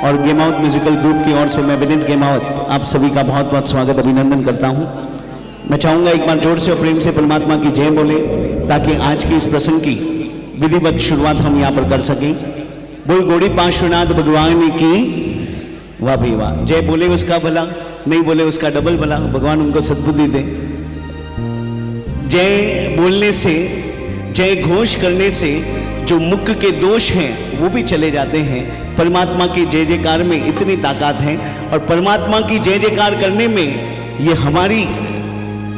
और Gamawat musical group की ओर से मैं विनीत गेमावत आप सभी का बहुत बहुत स्वागत अभिनंदन करता हूं। मैं चाहूंगा एक बार जोर से और प्रेम से परमात्मा की जय बोले ताकि आज की इस प्रसंग की विधिवत शुरुआत हम यहाँ पर कर सकें। बोल गौड़ी पार्श्वनाथ भगवान की वाह भाई वाह। जय बोले उसका भला, नहीं बोले उसका डबल भला। भगवान उनको सद्बुद्धि दे। जय बोलने से, जय घोष करने से जो मुख के दोष हैं वो भी चले जाते हैं। परमात्मा की जय जयकार में इतनी ताकत है और परमात्मा की जय जयकार करने में ये हमारी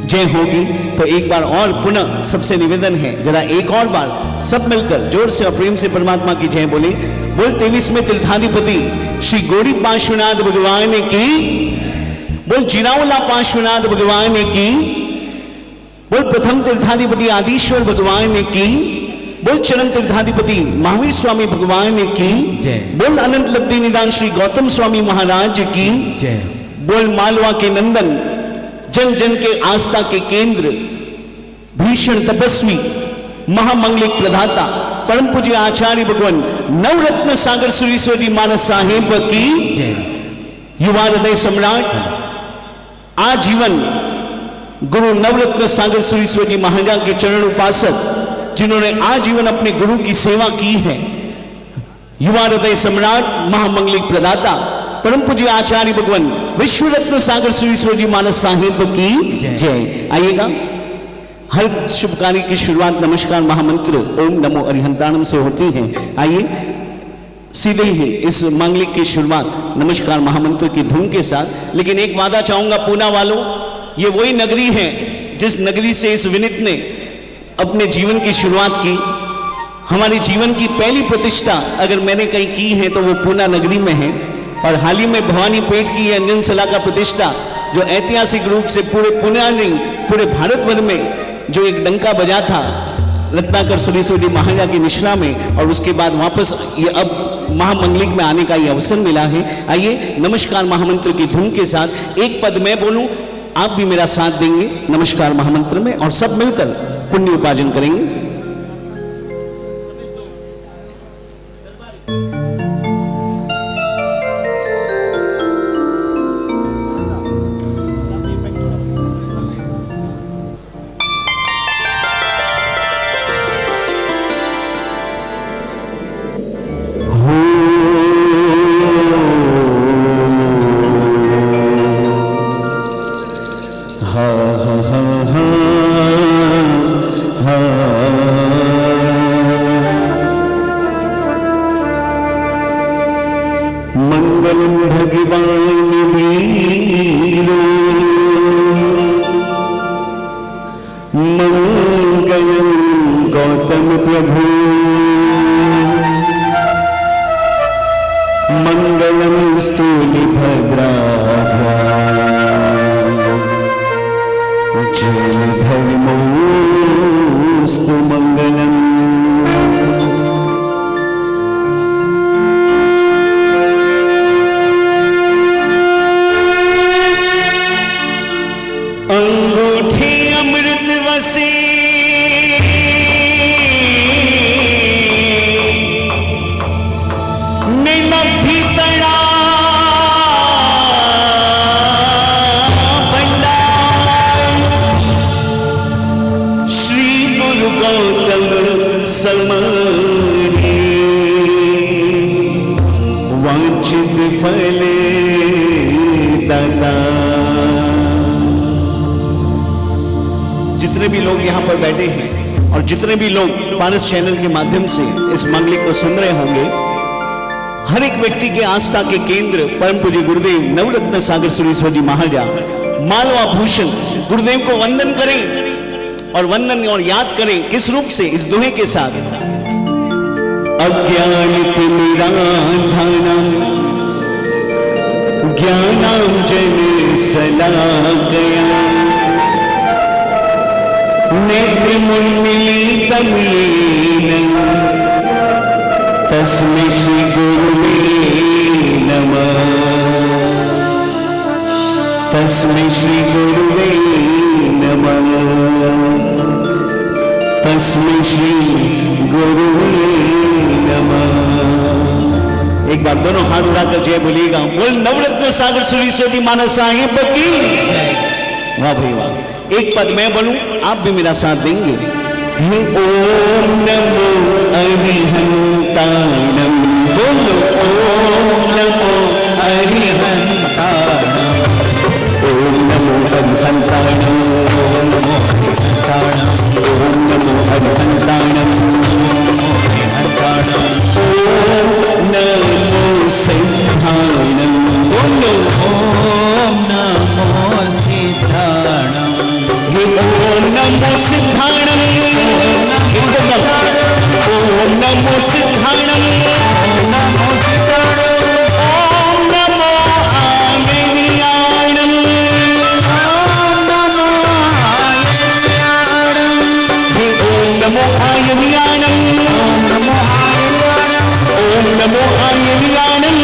जय होगी। तो एक बार और पुनः सबसे निवेदन है, जरा एक और बार सब मिलकर जोर से और प्रेम से परमात्मा की जय बोले। बोल 23वें तीर्थाधिपति श्री गौड़ी पार्श्वनाथ भगवान की, बोल जिरावला पार्श्वनाथ भगवान की, बोल प्रथम तीर्थाधिपति आदिश्वर भगवान की, बोल चरण तीर्थाधिपति महावीर स्वामी भगवान की जय, बोल अनंत लब्धि निदान श्री गौतम स्वामी महाराज की जय, बोल मालवा के नंदन जन जन के आस्था के केंद्र भीषण तपस्वी महामंगलिक प्रदाता परम पूज्य आचार्य भगवान नवरत्न सागर सुरेश्वर जी महाराज साहेब की जय, युवा हृदय सम्राट आजीवन गुरु नवरत्न सागर सुरेश्वर जी महाराज के चरण उपासक जिन्होंने आजीवन अपने गुरु की सेवा की है, युवा हृदय सम्राट महामंगलिक प्रदाता परम पूज्य आचार्य भगवान विश्व रत्न सागर सुरेश्वर जी महाराज साहेब की जय। आइएगा, हर शुभ कार्य की शुरुआत नमस्कार महामंत्र ओम नमो अरिहंताणम से होती है। आइए सीधे ही इस मांगलिक की शुरुआत नमस्कार महामंत्र की धुन के साथ। लेकिन एक वादा चाहूंगा पूना वालों, ये वही नगरी है जिस नगरी से इस विनीत ने अपने जीवन की शुरुआत की। हमारे जीवन की पहली प्रतिष्ठा अगर मैंने कहीं की है तो वो पूना नगरी में है। और हाल ही में भवानी पेट की अंजन सला का प्रतिष्ठा जो ऐतिहासिक रूप से पूरे पूना नहीं पूरे भारत भर में जो एक डंका बजा था रत्नाकर सुरेश्वर जी महाराज की निश्रा में, और उसके बाद वापस ये अब महामंगलिक में आने का ये अवसर मिला है। आइए नमस्कार महामंत्र की धुन के साथ एक पद मैं बोलूं, आप भी मेरा साथ देंगे नमस्कार महामंत्र में और सब मिलकर पुण्य उपार्जन करेंगे। जितने भी लोग यहाँ पर बैठे हैं और जितने भी लोग पारस चैनल के माध्यम से इस मंगलिक को सुन रहे होंगे, हर एक व्यक्ति के आस्था के केंद्र परम पूज्य गुरुदेव नवरत्न सागर सुरेश्वर जी महाराज मालवा भूषण गुरुदेव को वंदन करें और वंदन और याद करें किस रूप से, इस दोहे के साथ। ज्ञानांजन सलाकया नेत्रोन्मीलितं येन तस्मै श्री गुरुवे नमः, तस्मै श्री गुरुवे नमः, तस्मै श्री गुरुवे नमः। एक बार दोनों हाथ उड़ाकर जय बोलिएगा। बोल नवरत्न सागर सुरीश्वरी मानस साहिब की। वाह भाई वाह। एक पद मैं बोलूं, आप भी मेरा साथ देंगे। हे ओम नमो अरिहंताणम। बोलो ओम नमो अरिहंताणम। ओम नमो अरिहंताणम। ओम नमो अरिहंताणम। ओम नमो अरिहंताणम। ओम नमो सिद्धाणम। बोलो ओम नमो सिद्धाणम। हे ओम नमो सिद्धाणम। ओम नमो सिद्धाणम। ओम नमो आयनियाणम। ओम नमो आयनियाणम। हे ओम नमो आयनियाणम। ओम नमो आयनियाणम।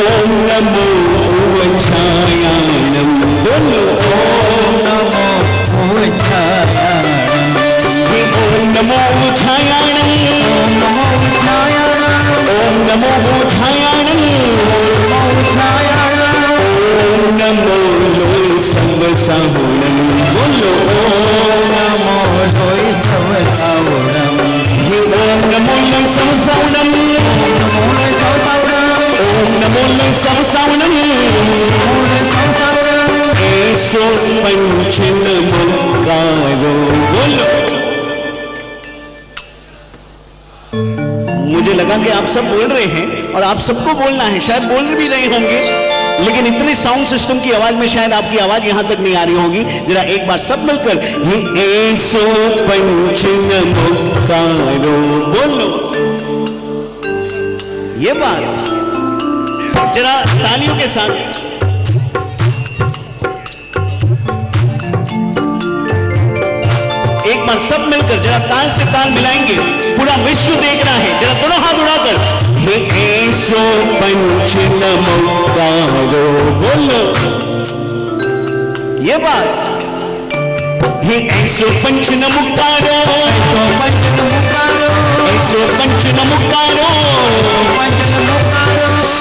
ओम नमो उच्चायाणम। बोलो ओम नमो उच्चायाणम। हे ओम नमो उच्चायाणम। ओम नमो उच्चायाणम। ओम नमो लोय सर्वसाहुणम। बोलो ओम नमो लोय सर्वसाहुणम। हे ओम नमो लोय सर्वसाहुणम। ओम नमो लोय सर्वसाहुणम। ऐसो पंच नमोकारो। बोलो। मुझे लगा कि आप सब बोल रहे हैं और आप सबको बोलना है, शायद बोल भी रहे होंगे, लेकिन इतने साउंड सिस्टम की आवाज में शायद आपकी आवाज यहां तक नहीं आ रही होगी। जरा एक बार सब मिलकर ये ऐसो पंच नमोकारो बोलो। ये बात जरा तालियों के साथ एक बार सब मिलकर जरा ताल से ताल मिलाएंगे। पूरा विश्व देख रहा है, जरा दोनों हाथ उड़ाकर हे ऐसो पंच नमोकारो बोलो। ये बात हे ऐसो पंच नमोकारो। ऐसो पंच नमोकारो।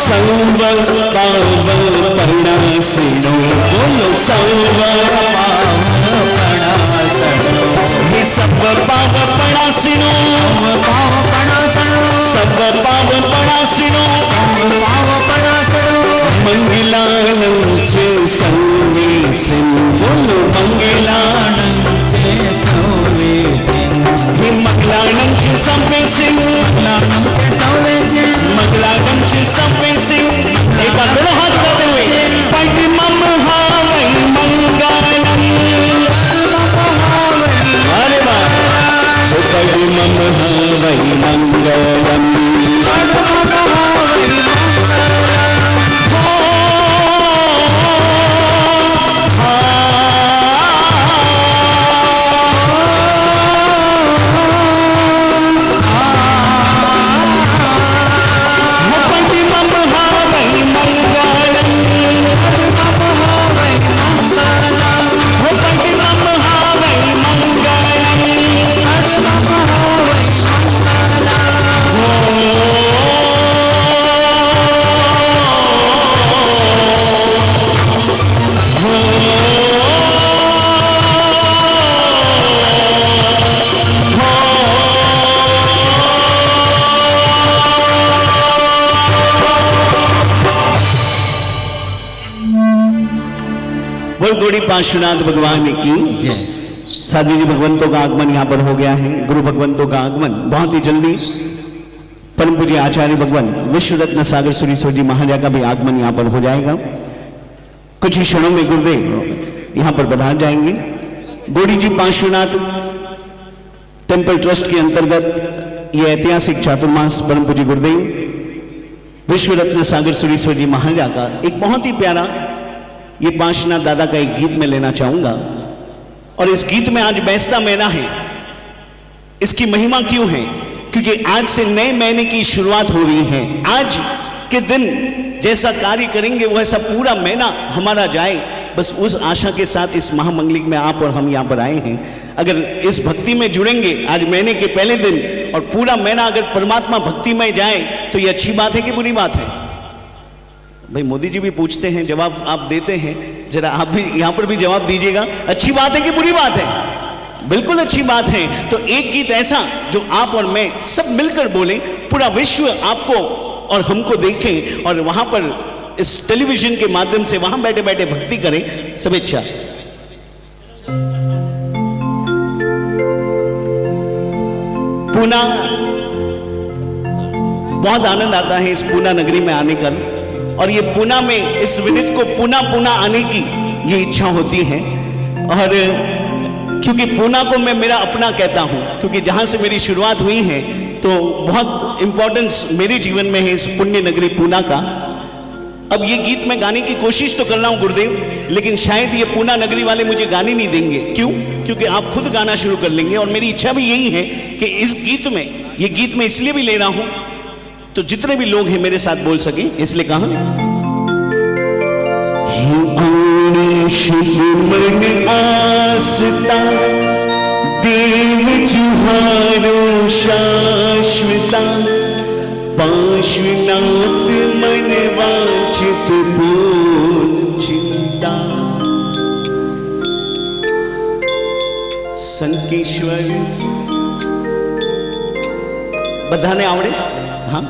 सर्व पावन प्रणासिनो। बोलो सर्व हे सब पाव प्रणासिनो। सब पाव प्रणासिनो। मंगलानं च संवेसिन। बोलो मंगलानं च संवेसिन। हे मंगलानं च संवेसिन। मंगलानं च संवेसिन। एक बार दोनों हाथ उठाते हुए पद्मं हावै मंगलम्। अरे वाह। पद्मं हावै मंगलम्। गौड़ी पार्श्वनाथ भगवान की जय। साधु जी भगवंतों का आगमन यहाँ पर हो गया है। गुरु भगवंतों का आगमन बहुत ही जल्दी। परम पूज्य आचार्य भगवान विश्व रत्न सागर सुरीश्वर जी महाराज का भी आगमन यहाँ पर हो जाएगा। कुछ ही क्षणों में गुरुदेव यहाँ पर पधार जाएंगे। गौड़ी जी पार्श्वनाथ टेम्पल ट्रस्ट के अंतर्गत ये ऐतिहासिक चातुर्मास परम पूज्य गुरुदेव विश्व रत्न सागर सुरीश्वर जी महाराज का एक बहुत ही प्यारा ये पार्श्वनाथ दादा का एक गीत में लेना चाहूंगा। और इस गीत में आज बैसता महीना है। इसकी महिमा क्यों है? क्योंकि आज से नए महीने की शुरुआत हो रही है। आज के दिन जैसा कार्य करेंगे वैसा पूरा महीना हमारा जाए, बस उस आशा के साथ इस महामंगलिक में आप और हम यहाँ पर आए हैं। अगर इस भक्ति में जुड़ेंगे आज महीने के पहले दिन और पूरा महीना अगर परमात्मा भक्ति में जाए तो ये अच्छी बात है कि बुरी बात है? भाई मोदी जी भी पूछते हैं, जवाब आप देते हैं, जरा आप भी यहां पर भी जवाब दीजिएगा, अच्छी बात है कि बुरी बात है? बिल्कुल अच्छी बात है। तो एक गीत ऐसा जो आप और मैं सब मिलकर बोले, पूरा विश्व आपको और हमको देखे और वहां पर इस टेलीविजन के माध्यम से वहां बैठे बैठे भक्ति करें। शुभेच्छा। पूना, बहुत आनंद आता है इस पूना नगरी में आने का, और ये पूना में इस विनीत को पुनः आने की ये इच्छा होती है। और क्योंकि पूना को मैं मेरा अपना कहता हूं, क्योंकि जहां से मेरी शुरुआत हुई है तो बहुत इंपॉर्टेंस मेरे जीवन में है इस पुण्य नगरी पूना का। अब ये गीत मैं गाने की कोशिश तो कर रहा हूं गुरुदेव, लेकिन शायद ये पूना नगरी वाले मुझे गाने नहीं देंगे। क्यों? क्योंकि आप खुद गाना शुरू कर लेंगे, और मेरी इच्छा भी यही है कि इस गीत में, ये गीत मैं इसलिए भी ले रहा हूं तो जितने भी लोग हैं मेरे साथ बोल सके, इसलिए कहा शुभ मन आसता देव जुहारो शाश्वता पार्श्वनाथ मन वांछित चिंता संकेश्वर। बधाने आवड़े? हाँ,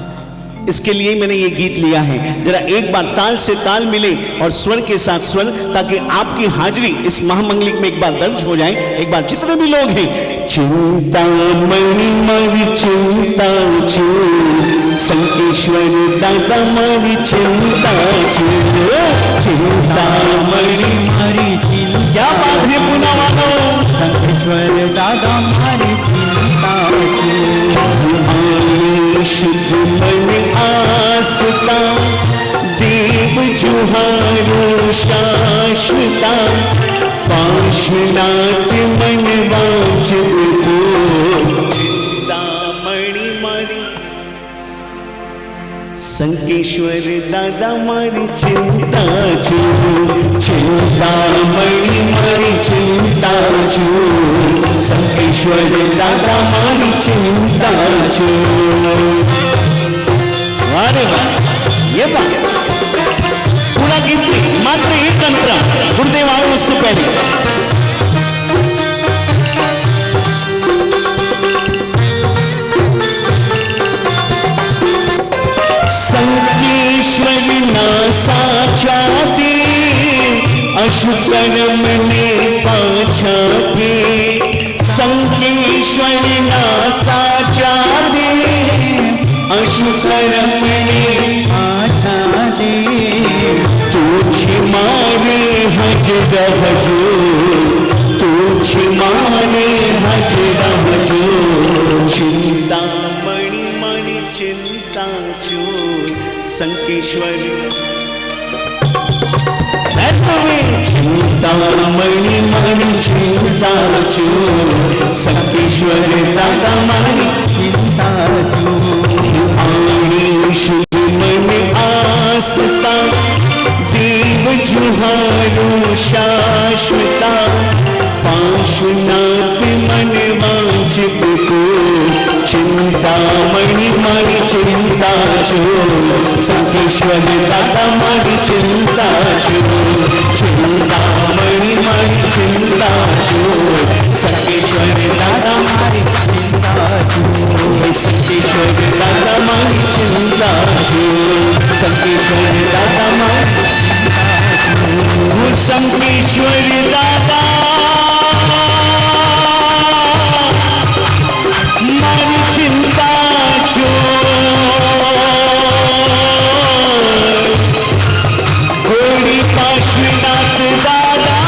इसके लिए मैंने ये गीत लिया है। जरा एक बार ताल से ताल मिले और स्वर के साथ स्वर, ताकि आपकी हाजिरी इस महामंगलिक में एक बार दर्ज हो जाए। एक बार जितने भी लोग हैं, चिंता मणि मणि चिंता छो संकेश्वर दादा मणि चिंता छो, चिंता मणि मणि चिंता। क्या बात है पुना वालों, संकेश्वर दादा मणि चिंता छो। शुद्ध मन आसता देव जुहारो शाश्वता पार्श्वनाथ मन वांछित चिंता मणि मणि संकेश्वर दादा मणि चिंता छो, चिंता मणि मणि चिंता छो संकेश्वर दादा मणि चिंता छो। अरे वाह, ये बात पूरा गीत मात्र एक अंतरा गुरुदेव आओ उससे पहले। संकेश्वर ना साचा दे अशुकर्म ने पाछा दे, संकेश्वर ना साचा दे अशुकर्म ने पाछा दे, तुझ मारे हजरा भजो, तुझ मारे हजरा भजो, चिंता मणि मणि चिंता छो संकेश्वर। That's the way. चिंता मणि मणि चिंता छो संकेश्वर दादा मणि चिंता छो। आनी शुभ मन आसता देव जुहारो शाश्वता पार्श्वनाथ मन वांछित को, चिंता मणि मणि चिंता छो संकेश्वर दादा मणि चिंता छो, चिंता मणि मणि चिंता छो संकेश्वर दादा मणि चिंता छो, संकेश्वर दादा मणि चिंता छो, संकेश्वर दादा मणि संकेश्वर दादा मणि चिंता छो। गोड़ी पार्श्वनाथ दादा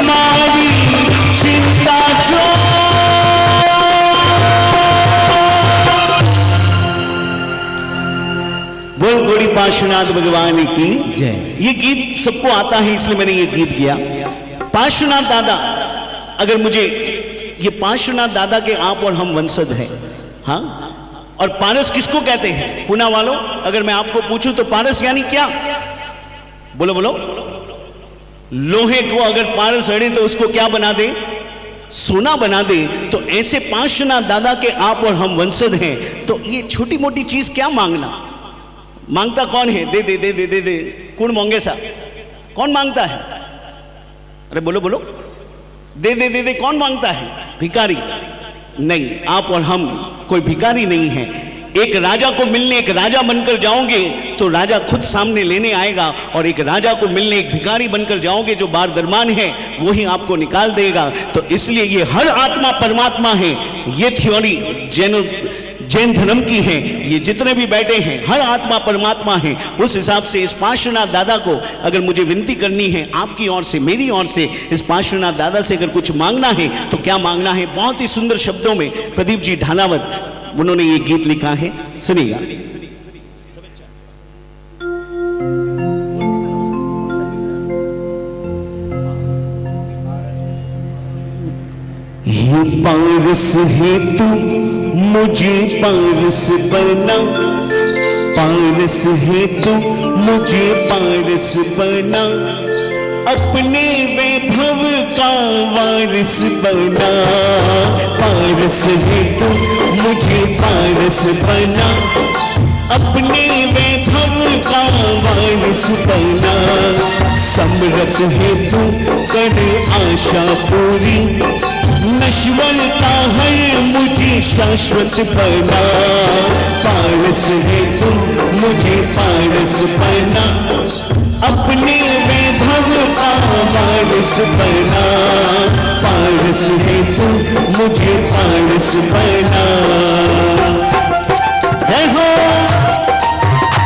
मारी चिंता छो। बोल गोड़ी पार्श्वनाथ भगवान की जय। ये गीत सबको आता है इसलिए मैंने ये गीत किया। पार्श्वनाथ दादा, अगर मुझे ये पार्श्वनाथ दादा के आप और हम वंशज हैं, हाँ। और पारस किसको कहते हैं पुना वालों? अगर मैं आपको पूछूं तो पारस यानी क्या? बोलो बोलो, लोहे को अगर पारस अड़े तो उसको क्या बना दे, सोना बना दे। तो ऐसे पार्श्वनाथ दादा के आप और हम वंशज हैं, तो ये छोटी मोटी चीज क्या मांगना। मांगता कौन है? दे दे दे दे दे दे, कौन मांगे सा, कौन मांगता है? अरे बोलो बोलो, दे दे दे दे, कौन मांगता है? भिखारी नहीं, आप और हम कोई भिखारी नहीं है। एक राजा को मिलने एक राजा बनकर जाओगे तो राजा खुद सामने लेने आएगा, और एक राजा को मिलने एक भिखारी बनकर जाओगे जो बार दरमान है वही आपको निकाल देगा। तो इसलिए ये हर आत्मा परमात्मा है, ये थ्योरी जैन धर्म की है। ये जितने भी बैठे हैं हर आत्मा परमात्मा है। उस हिसाब से इस पार्श्वनाथ दादा को अगर मुझे विनती करनी है आपकी ओर से, मेरी ओर से, इस पार्श्वनाथ दादा से अगर कुछ मांगना है तो क्या मांगना है? बहुत ही सुंदर शब्दों में प्रदीप जी ढालावत उन्होंने ये गीत लिखा है, सुनिएगा। ये पारस है तू मुझे पारस बना, पारस है तू मुझे पारस बना, अपने वैभव का वारिस बना। पारस है तू मुझे पारस बना, अपने वैभव का वारिस बना। समरथ है तू कर आशा पूरी, नश्वरता है मुझे शाश्वत बना। पारस है तू मुझे पारस बना, अपने वैभव का वारिस बना। पारस है तू मुझे पारस बना। जय हो,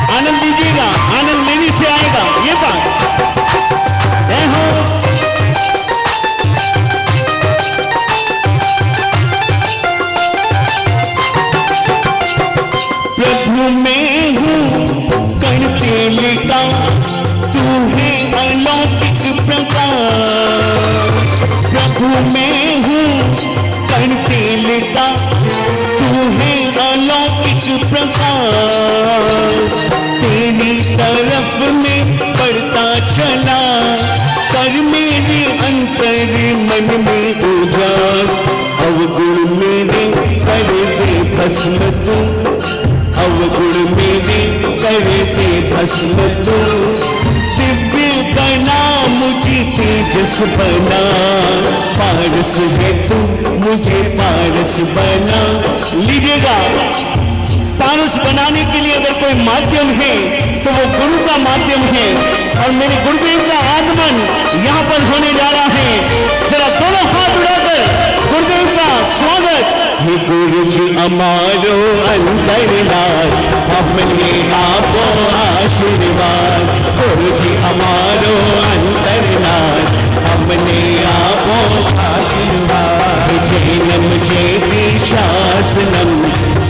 आनंद दीजिएगा, आनंद मेरी से आएगा ये बात। जय हो। प्रभु मैं हूँ करते लिखा, तू है अलौकिक प्रकाश। प्रभु मैं हूँ करते लिखा, तू है अलौकिक प्रकाश। तेरी तरफ में बढ़ता चला, कर मेरे अंतर मन में उजाड़। अवगुण मेरे कर दे भस्म तू, अवगुण मेरे कर दे भस्म तू। दिव्य बना मुझे तेजस बना, पारस है तू मुझे पारस बना। लीजिएगा, पारस बनाने के लिए अगर कोई माध्यम है तो वो गुरु का माध्यम है, और मेरे गुरुदेव का आगमन यहाँ पर होने जा रहा है। जरा दोनों हाथ उठाकर गुरुदेव का स्वागत। हे गुरु जी हमारो अंतरलाल, अपने आपो आशीर्वाद। गुरु जी हमारो अंतरलाल, अपने आपो आशीर्वाद। जैनम जयति शासनम,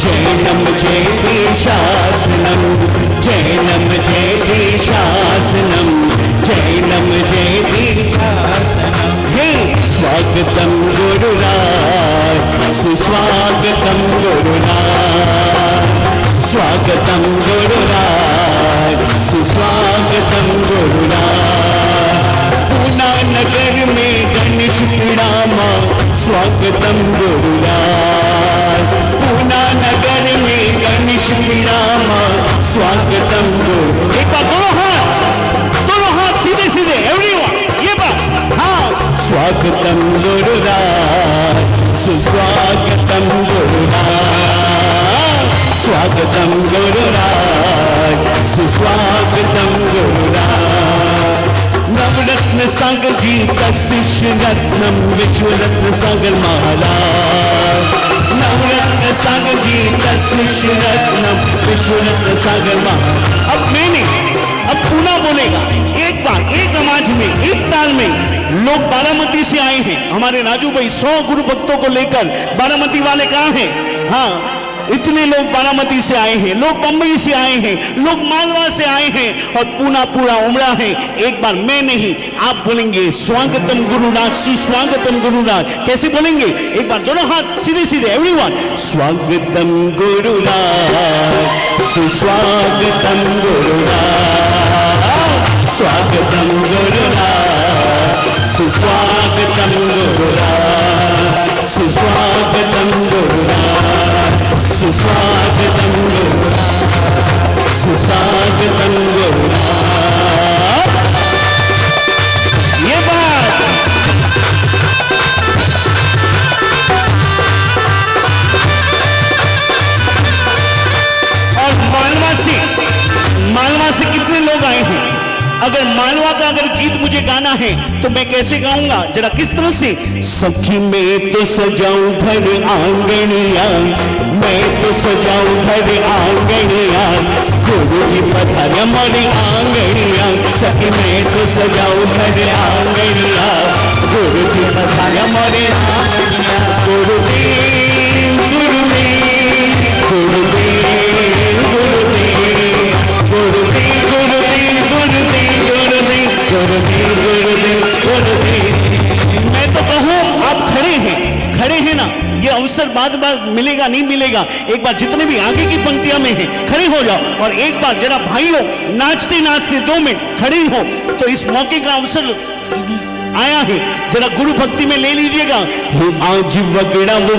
जैनम जयति शासनम, जैनम जयति शासनम, जैनम जयति शासनम। हे स्वागतम गुरुराज, सुस्वागतम गुरुराज, स्वागतम गुरुराज, सुस्वागतम गुरुराज। पूना नगर में गणेश पिड़ामा, स्वागतम गुरुराज। पूना नगर में गणेश पिड़ामा, स्वागतम गुरु। एक बार दोनों हाथ सीधे सीधे एवरीवन, ये बात। हाँ, स्वागतम गुरुराज, सुस्वागतम गुरुराज, स्वागतम गुरुराज, सुस्वागतम गुरुराज। नवरत्न सागर जी का शिष्य रत्नम, विश्व रत्न सागर महाराज। नवरत्न सागर जी का शिष्य रत्नम, विश्व रत्न सागर महाराज। अब मैंने अब पूना बोलेगा, एक बार एक आवाज में एक ताल में। लोग बारामती से आए हैं, हमारे राजू भाई 100 गुरु भक्तों को लेकर। बारामती वाले कहाँ हैं? हाँ, इतने लोग बारामती से आए हैं, लोग बंबई से आए हैं, लोग मालवा से आए हैं, और पूना पूरा उमड़ा है। एक बार मैं नहीं, आप बोलेंगे स्वागतम गुरुराज, सुस्वागतम गुरुराज। कैसे बोलेंगे? एक बार दोनों हाथ सीधे सीधे एवरीवन। स्वागतम गुरुराज, सुस्वागतम गुरुराज, स्वागतम गुरुराज, सुस्वागतम गुरुराज, सुस्वागतम गुरुराज, सुस्वागतम गुरुराज, सुस्वागतम गुरुराज। ये बात और मालवा से कितने लोग आए हैं? अगर मालवा का अगर गीत मुझे गाना है तो मैं कैसे गाऊंगा, जरा किस तरह से? सखी मैं तो सजाऊं घर आंगनिया, मैं तो सजाऊं घर आंगनिया, गुरुजी पधारे मोरी आंगनिया। सखी मैं तो सजाऊं घर आंगनिया, गुरुजी पधारे मोरी आंगनिया। गुरुदेव गुरुदेव गुरुदेव गुरुदेव गुरुदेव गुरुदेव गुरुदेव गुरुदेव गुरुदेव गुरुदेव। मैं तो कहूँ आप खड़े हैं ना, ये अवसर बाद मिलेगा नहीं मिलेगा। एक बार जितने भी आगे की पंक्तियां में हैं खड़े हो जाओ और एक बार जरा भाइयों नाचते नाचते 2 मिनट खड़े हो। तो इस मौके का अवसर आया है, जरा गुरु भक्ति में ले लीजिएगा। आज वगड़ा वो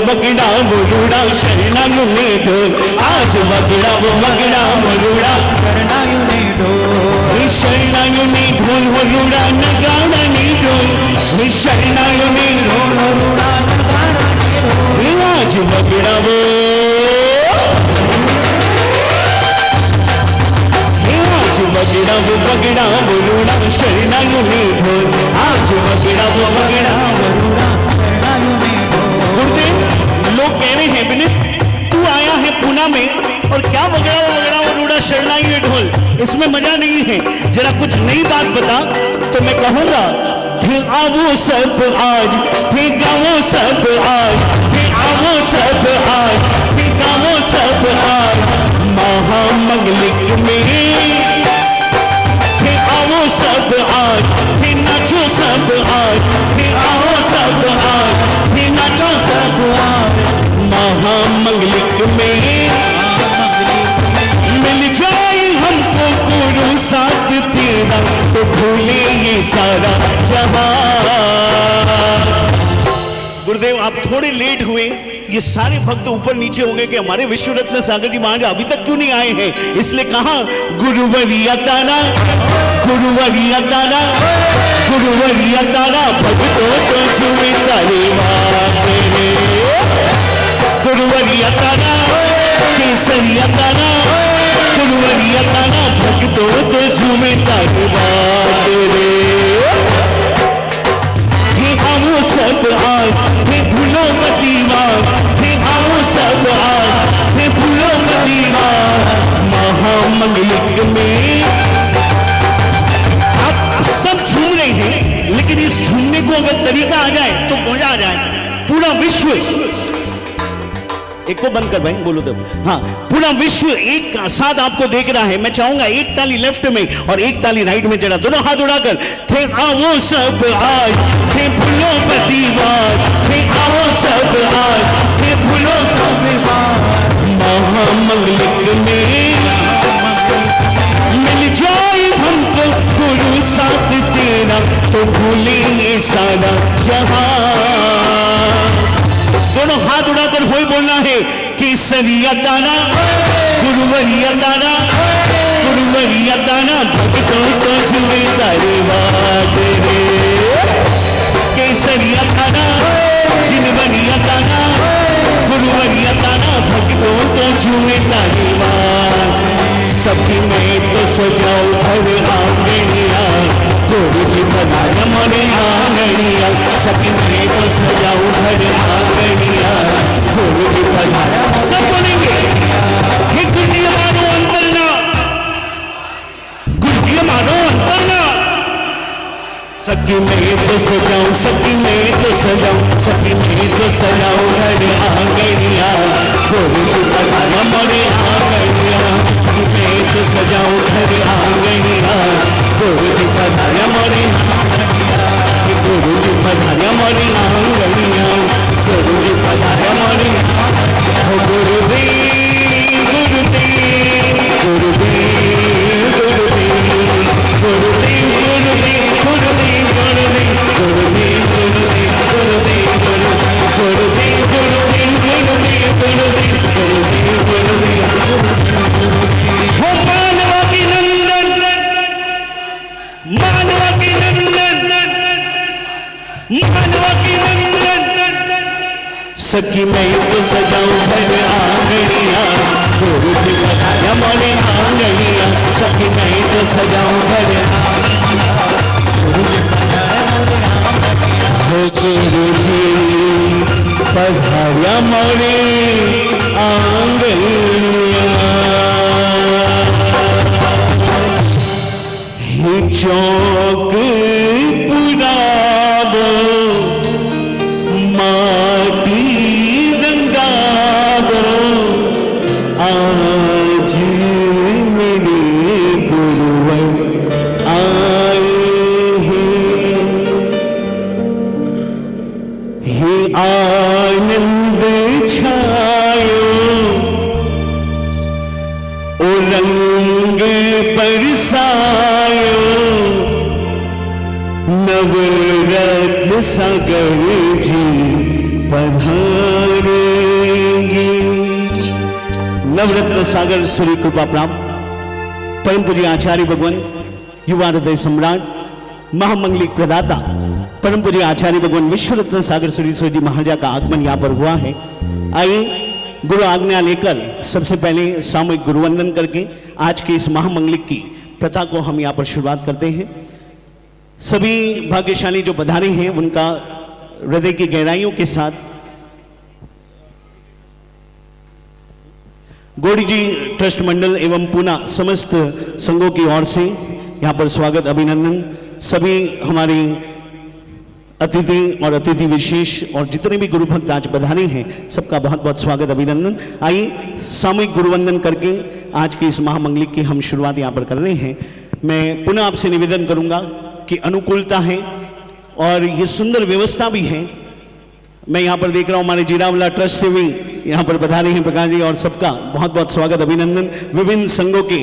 रूड़ा शरणायु ने ढोल, आज वगड़ा वो रूड़ा शरणायु ने ढोल, शरणायु ने ढोल हो रूड़ा नगाड़ा ने ढोल, शरणायु ने ढोल हो रूड़ा नगाड़ा ने ढोल। आज वगड़ा वो वगड़ा वो रूड़ा शरणायु ने ढोल, आज वगड़ा वो रूड़ा शरणायु ने ढोल। गुरुदेव लोग कह रहे हैं विनीत तू आया है पूना में और क्या वगड़ा वो रूड़ा शरणायु ने ढोल, इसमें मजा नहीं है। जरा कुछ नई बात बता तो मैं कहूंगा फिर आवो सब आज, फिर गावो सब आज, फिर आवो सब आज, फिर गावो सब आज, महामंगलिक में सब आज, फिर नाचो सब आज, फिर आओ सब आज, फिर नाचो सब आज। महामंगलिक में मिल जाए हमको गुरु साथ तेरा, तो भूले ये सारा जहां। गुरुदेव आप थोड़े लेट हुए, ये सारे भक्त ऊपर नीचे हो गए कि हमारे विश्व रत्न सागर जी महाराज अभी तक क्यों नहीं आए हैं। इसलिए कहा गुरुवरिया तारा, गुरुवरिया तारा, गुरुवरिया तारा, भक्तों तो झूमे तारे वारे। गुरुवरिया तारा, केसरिया तारा, गुरुवरिया तारा, भक्तों तो झूमे तारे वारे। आओ सब आज, फिर भूलो मदीवार, फिर आओ सब आज, फिर भूलो मदीवार। महामंगलिक में आप सब झूम रहे हैं, लेकिन इस झूमने को अगर तरीका आ जाए तो मजा आ जाए। पूरा विश्व, एक को बंद कर भाई बोलो तो, हाँ पूरा विश्व एक साथ आपको देख रहा है। मैं चाहूंगा एक ताली लेफ्ट में और एक ताली राइट में, जरा दोनों हाथ उड़ाकर थे आओ सब आज, थे भूलो दीवार, थे आओ सब आज, थे भूलो दीवार। महामंगलिक में मिल जाए हमको गुरु साथ तेरा, तो भूलेंगे सारा जहां। दोनों हाथ उड़ाकर वही बोलना है केसरिया तारा, गुरुवरिया तारा, गुरुवरिया तारा, भक्तों तो झूमे तारे वारे। केसरिया तारा, जिनवरिया तारा, गुरुवरिया तारा, भक्तों तो झूमे तारे वारे। सखी मैं तो सजाऊं घर आंगनिया, गुरुजी पधारे मोरे आंगनिया। सखी मैं तो सजाऊं घर आंगनिया, गुरुजी पधारे। सब बोलेंगे हे गुरुजी हमारो अंतरना, गुरुजी हमारो अंतरना। सखी मैं तो सजाऊं, सखी मैं तो सजाऊं, सखी मैं तो सजाऊं घर आंगनिया, गुरुजी पधारे मोरे आंगनिया। मैं तो सजाऊं घर आंगनिया, गुरुजी पधारे मोरे आंगनिया, गुरुजी पधारे मोरे आंगनिया, गुरुजी पधारे मोरे आंगनिया। गुरुदेव गुरुदेव गुरुदेव गुरुदेव गुरुदेव गुरुदेव गुरुदेव गुरुदेव गुरुदेव सखी मैं तो सजाऊं घर आंगनिया, गुरुजी पधारा मोरे आंगनिया, सखी मैं तो सजाऊं घर आंगनिया, गुरुजी पधारा मोरे आंगनिया, गुरुजी पधारा मोरे आंगनिया। हे चौक पुरावो माटी रंगावो, आज मेरे गुरुवर आए हैं। हे आनंद छायो ओ रंग बरसायो, नवरत्न सागर जी पधारेंगे। नवरत्न सागर सूर्य कृपा प्राप्त परम पूज्य आचार्य भगवान युवा हृदय सम्राट महामंगलिक प्रदाता परम पूज्य आचार्य भगवान विश्वरत्न सागर सूर्य जी महाराजा का आगमन यहाँ पर हुआ है। आइए गुरु आज्ञा लेकर सबसे पहले सामूहिक गुरुवंदन करके आज के इस महामंगलिक की प्रथा को हम यहाँ पर शुरुआत करते हैं। सभी भाग्यशाली जो पधारे हैं उनका हृदय की गहराइयों के साथ गौड़ी जी ट्रस्ट मंडल एवं पूना समस्त संघों की ओर से यहाँ पर स्वागत अभिनंदन। सभी हमारी अतिथि और अतिथि विशेष और जितने भी गुरु भक्त आज पधारे हैं सबका बहुत बहुत स्वागत अभिनंदन। आइए सामूहिक गुरुवंदन करके आज की इस महामंगलिक की हम शुरुआत यहाँ पर कर रहे हैं। मैं पुनः आपसे निवेदन करूंगा कि अनुकूलता है और ये सुंदर व्यवस्था भी है। मैं यहाँ पर देख रहा हूँ हमारे जीरावला ट्रस्ट से भी यहाँ पर पधारे हैं प्रकाश जी, और सबका बहुत बहुत स्वागत अभिनंदन। विभिन्न संघों के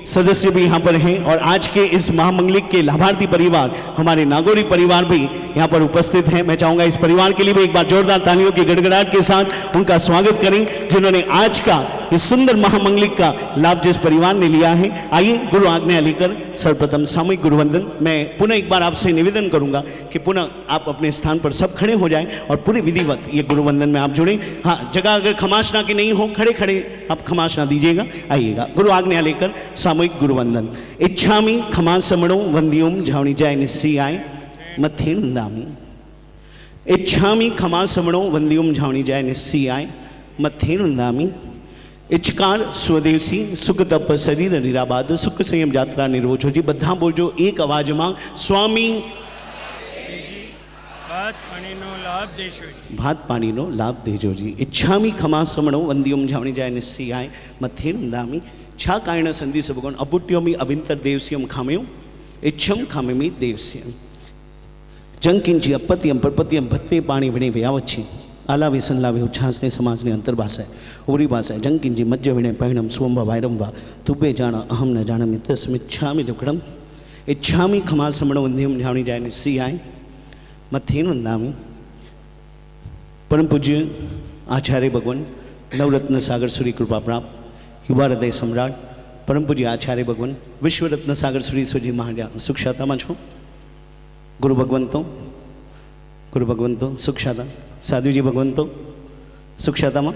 सदस्य भी यहाँ पर हैं और आज के इस महामंगलिक के लाभार्थी परिवार हमारे नागौरी परिवार भी यहाँ पर उपस्थित हैं। मैं चाहूँगा इस परिवार के लिए भी एक बार जोरदार तालियों की गड़गड़ाहट के साथ उनका स्वागत करें जिन्होंने आज का इस सुंदर महामंगलिक का लाभ जिस परिवार ने लिया है। आइए गुरु आज्ञा लेकर सर्वप्रथम सामूहिक गुरुवंदन। मैं पुनः एक बार आपसे निवेदन करूंगा कि पुनः आप अपने स्थान पर सब खड़े हो जाएं और पूरे विधिवत ये गुरुवंदन में आप जुड़ें। हाँ, जगह अगर खमासना की नहीं हो, खड़े खड़े आप खमासना दीजिएगा। आइएगा गुरु आज्ञा लेकर सामूहिक गुरुवंदन। इच्छामि खमासमणो वंद्योम झावणी जाय निस्सियाय मथेन दामी। इच्छामि खमासमणो वंद्योम झावणी जाय निस्सियाय मथेन दामी। इचकार स्वदेशी सुख तप शरीर निराबाद सुख संयम यात्रा निरोज हो जी। बधा बोलजो एक अवाज में स्वामी भात पाणीनो लाभ देशो जी। भात पाणीनो लाभ देजो जी। इच्छामि खमासमणो वंद्योम झावणी जाय निस्सियाय मथेन दामी। छा कायण संधि सबगुण अपुट्योमि अभिंतर देवस्यम खामयो इच्छम खामेमि देवस्यम। जंकिंची अपत्यम परपत्यम भत्ते पाणी विणे व्यावच्छी। आलावे संलावे उच्छ्वास ने समाज ने अंतर भाषा है उरी भाषा है। जंकिंजी मज्ज विणे परिणम स्वम वायरम वा तुबे जाना अहम न जानमि तस्मिच्छामि दुक्कडम। इच्छामि खमासमणो वंद्योम झावणी जाय निस्सियाय मथेन वंदामि। परम पूज्य आचार्य भगवान नवरत्न सागर सूर्य कृपा प्राप्त युवा हृदय सम्राट परम पूज्य आचार्य भगवान विश्वरत्न सागर सूर्य महाराज सुखशाता में छो। गुरु भगवंतो सुखशाता साधु जी भगवंतो सुखशाता में।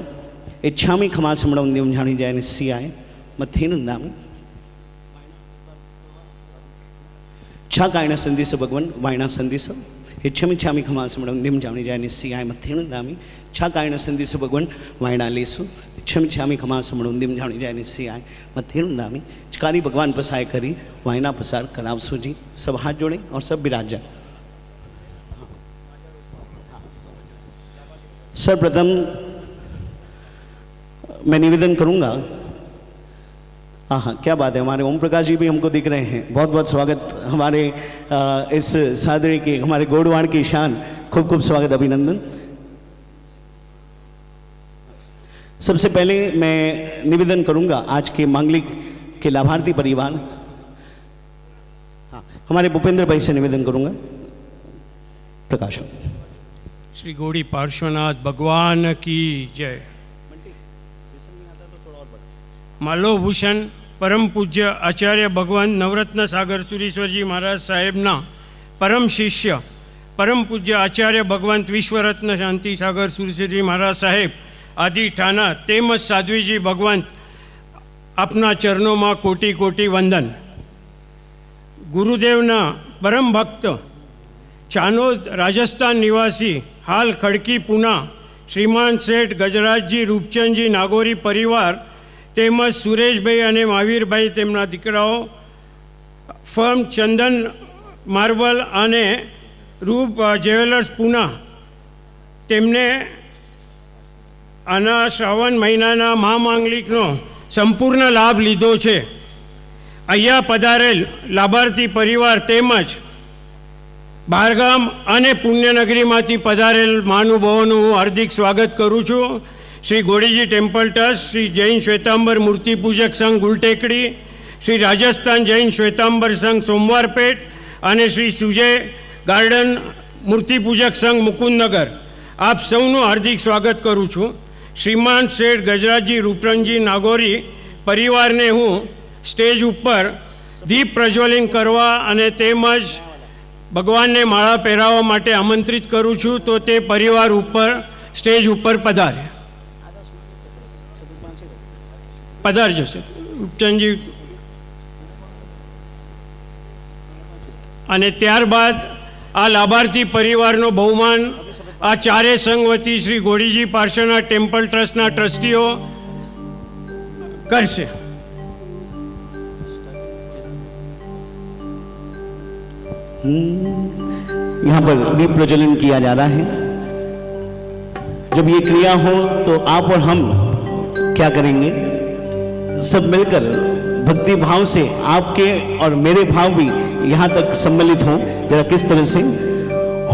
इच्छामि खमासमणो वंद्योम झावणी जाय निस्सियाय मथेन वंदामि। छा कायण संदिस भगवान वायणा संदिस। इच्छामि खमासमणो वंद्योम झावणी जाय निस्सियाय मथेन वंदामि। छा कायण संदिस भगवान वायणा लेसु। इच्छामि खमासमणो वंद्योम झावणी जाय निस्सियाय मथेन वंदामि। चकारी भगवान पसाय करी वायना पसार करावसो जी। सब हाथ जोड़े और सब विराज जाए। सर्वप्रथम मैं निवेदन करूंगा। हाँ, क्या बात है, हमारे ओम प्रकाश जी भी हमको दिख रहे हैं। बहुत बहुत स्वागत हमारे इस सादरे के हमारे गोड़वाड़ की शान। खूब खूब स्वागत अभिनंदन। सबसे पहले मैं निवेदन करूंगा आज के मांगलिक के लाभार्थी परिवार हमारे भूपेंद्र भाई से निवेदन करूंगा। प्रकाश श्री गौड़ी पार्श्वनाथ भगवान की जय। मालोभूषण परम पूज्य आचार्य भगवान नवरत्न सागर सुरीश्वरजी महाराज साहेबना परम शिष्य परम पूज्य आचार्य भगवंत विश्वरत्न शांति सागर सुरसेजी महाराज साहेब आदि ठाना तेमज साध्वीजी भगवंत આપના ચરણોમાં કોટી કોટી વંદન. ગુરુદેવના પરમ ભક્ત ચાનોદ રાજસ્થાન નિવાસી હાલ ખડકી પૂના શ્રીમાન શેઠ ગજરાજજી રૂપચંદજી નાગોરી પરિવાર તેમજ સુરેશભાઈ અને મહાવીરભાઈ તેમના દીકરાઓ ફર્મ ચંદન માર્બલ અને રૂપ જ્વેલર્સ પૂના તેમને આના શ્રાવણ મહિનાના મહામાંગલિકનો સંપૂર્ણ લાભ લીધો છે. અહીંયા પધારેલ લાભાર્થી પરિવાર તેમજ બહારગામ અને પુણ્યનગરીમાંથી પધારેલ મહાનુભાવોનું હું હાર્દિક સ્વાગત કરું છું. શ્રી ગોડીજી ટેમ્પલ ટ્રસ્ટ, શ્રી જૈન શ્વેતાંબર મૂર્તિ પૂજક સંઘ ગુલટેકડી, શ્રી રાજસ્થાન જૈન શ્વેતાંબર સંઘ સોમવારપેટ અને શ્રી સુજય ગાર્ડન મૂર્તિ પૂજક સંઘ મુકુંદનગર આપ સૌનું હાર્દિક સ્વાગત કરું છું. શ્રીમાન શેઠ ગજરાજી રૂપરંગજી નાગોરી પરિવારને હું સ્ટેજ ઉપર દીપ પ્રજ્વલન કરવા અને તેમજ ભગવાનને માળા પહેરાવવા માટે આમંત્રિત કરું છું. તો તે પરિવાર ઉપર સ્ટેજ ઉપર પધારે. પધારજો સર રૂપચંદજી. અને ત્યારબાદ આ લાભાર્થી પરિવારનો બહુમાન આ ચારે સંઘ વતી શ્રી ગોડીજી પાર્શ્વનાથ ટેમ્પલ ટ્રસ્ટના ટ્રસ્ટીઓ કરશે. यहाँ पर दीप प्रज्वलन किया जा रहा है. जब ये क्रिया हो तो आप और हम क्या करेंगे, सब मिलकर भक्ति भाव से आपके और मेरे भाव भी यहाँ तक सम्मिलित हों. जरा किस तरह से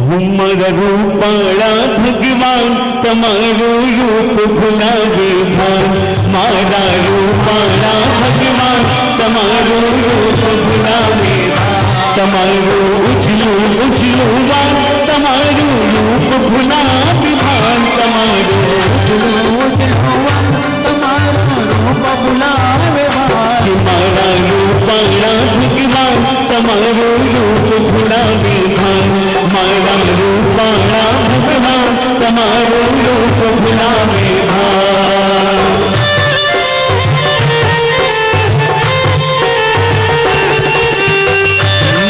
हुमर रूपाड़ा भगवान तमारो रूप भुलावे भान, मारा रूपाड़ा भगवान तमारो रूप भुलावे भान, तमारो उछलू उछलू वान तमारो रूप भुलावे भान, तमारो उछलू उछलू वान तमारो रूप भुलावे भान, मारा रूपाड़ा भगवान तमारो रूप भुलावे भान, मारा रूपाड़ा भगवान तमारो रूप भुलावे भान.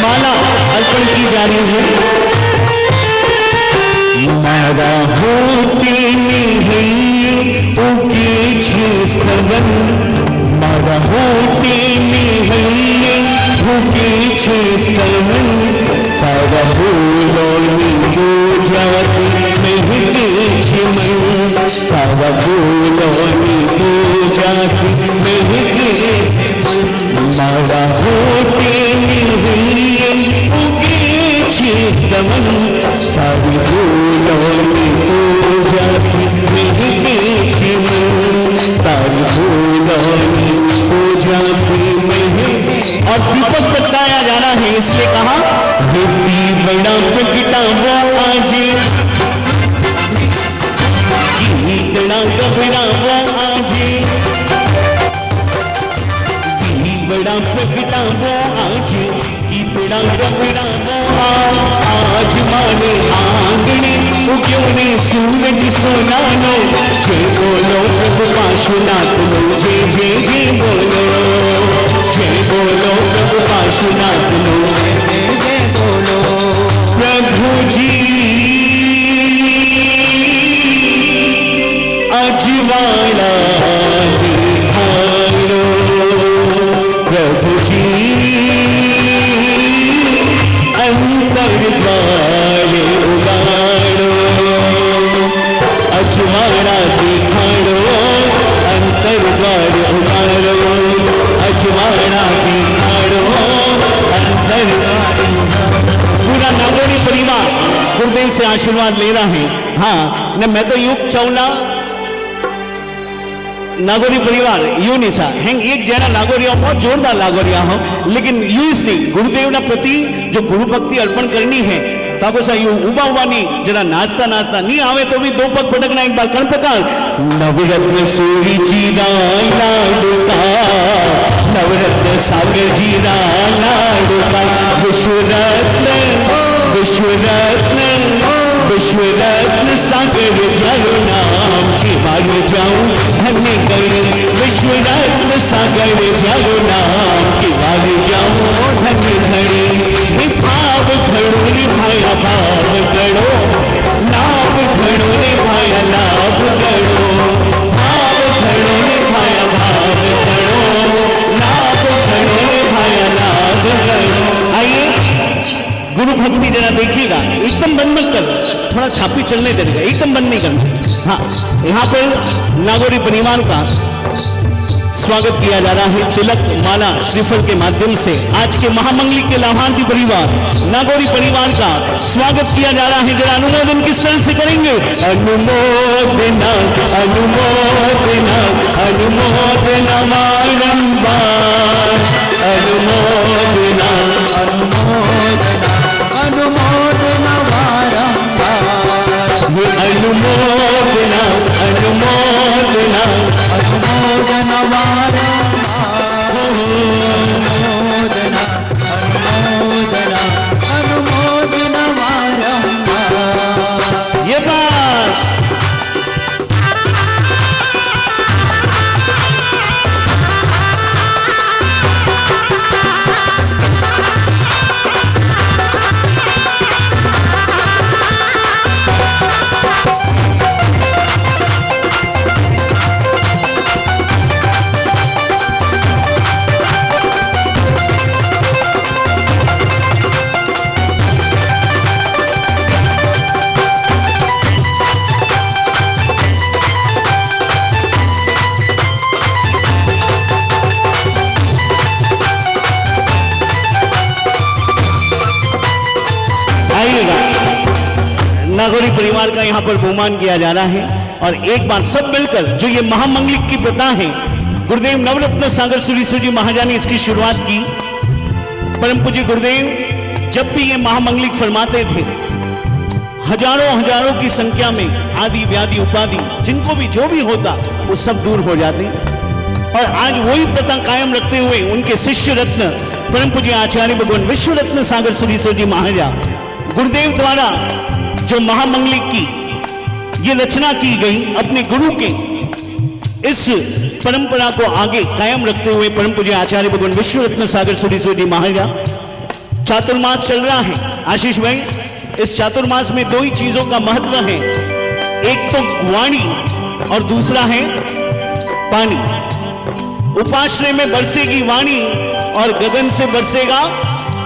माला अर्पण की जा रही है. मारा होते नहीं उनके स्तवन, मारा होते नहीं उनके स्तवन, तारा बोलोनी जो जाती महके चिमन, तारा बोलोनी जो जाती महके, मारा होते नहीं उनके स्तवन, तारा बोलोनी जो जाती महके चिमन, तारा बोलोनी जो जाती महके. और दीपक बताया जा रहा है इसलिए कहा बेटी बड़ा प्रगटा वो आज, इतना घबरा वो आज, बड़ा प्रगटा वो आज, इतना घबरा वो आज, माने आंगने उग्यों ने सूरज सोना लो, जय बोलो प्रभु पाशुनाथ लो, जय जय जय बोलो, जय बोलो प्रभु पाशुनाथ लो, जय जय बोलो. प्रभु जी अजवाड़ा दिखालो, प्रभु जी अंतर द्वार उगाड़ो, अजवाड़ा दिखाड़ो अंतर द्वार उगाड़ो, अजवाड़ा दिखाड़ो अंतर द्वार. पूरा नागोरी परिवार गुरुदेव से आशीर्वाद ले रहा है. हाँ न मैं तो युग चौला नागोरी परिवार यू नहीं सा हेंग एक जरा नागोरिया बहुत जोरदार नागोरिया हो, लेकिन यूज नहीं गुरुदेव ना प्रति जो गुरु भक्ति अर्पण करनी है ताको सा यू उबा उबा नहीं जरा नाचता नाचता नहीं आवे तो भी दो पग पटकना एक बार कणपकार. नवरत्न सूरी जीरा लाडुका, नवरत्न सागर जीरा लाडुका, विश्वरत्न विश्वरत्न बार जाऊं धन्य कर विश्व रत्न सागर जागो नाम की बार जाऊं धन्य घड़ी भाव घड़ो निभाया भाव गढ़ो लाभ घड़ो निभाया लाभ गढ़ो भाव घड़ो निभाया भाव गढ़ो लाभ घड़ो निभाया लाभ गढ़ो। आइए गुरु भक्ति जरा देखिएगा, एकदम बंद मत कर, थोड़ा छापी चलने देगा, एकदम बंद नहीं करना। हाँ, यहाँ पर नागौरी परिवार का स्वागत किया जा रहा है तिलक माला श्रीफल के माध्यम से। आज के महामंगली के लाभार्थी परिवार नागौरी परिवार का स्वागत किया जा रहा है। जरा अनुमोदन किस तरह से करेंगे? अनुमोदना अनुमोदना अनुमोदना बारंबार अनुमोदना अनुमोदना अनुमोदना बारंबार अनुमोदना अनुमोदना अनुमोदना अनुमोदना अनुमोदना अनुमोदना बारंबार। ये बात नागौरी परिवार का यहाँ पर बहुमान किया जा रहा है। और एक बार सब मिलकर जो ये महामंगलिक की प्रथा है, गुरुदेव नवरत्न सागर सुरीश्वर जी महाराज ने इसकी शुरुआत की। परम पूज्य गुरुदेव जब भी ये महामंगलिक फरमाते थे, हजारों हजारों की संख्या में आदि व्याधि उपाधि जिनको भी जो भी होता वो सब दूर हो जाते। और आज वही प्रथा कायम रखते हुए उनके शिष्य रत्न परम पूज्य आचार्य भगवान विश्व रत्न सागर सुरीश्वर जी महाराज गुरुदेव द्वारा जो महामंगलिक की ये रचना की गई, अपने गुरु के इस परंपरा को आगे कायम रखते हुए परम पूज्य आचार्य भगवान विश्व रत्न सागर सुरीश्वर जी महाराज। चातुर्मास चल रहा है आशीष भाई, इस चातुर्मास में दो ही चीजों का महत्व है, एक तो वाणी और दूसरा है पानी। उपाश्रय में बरसेगी वाणी और गगन से बरसेगा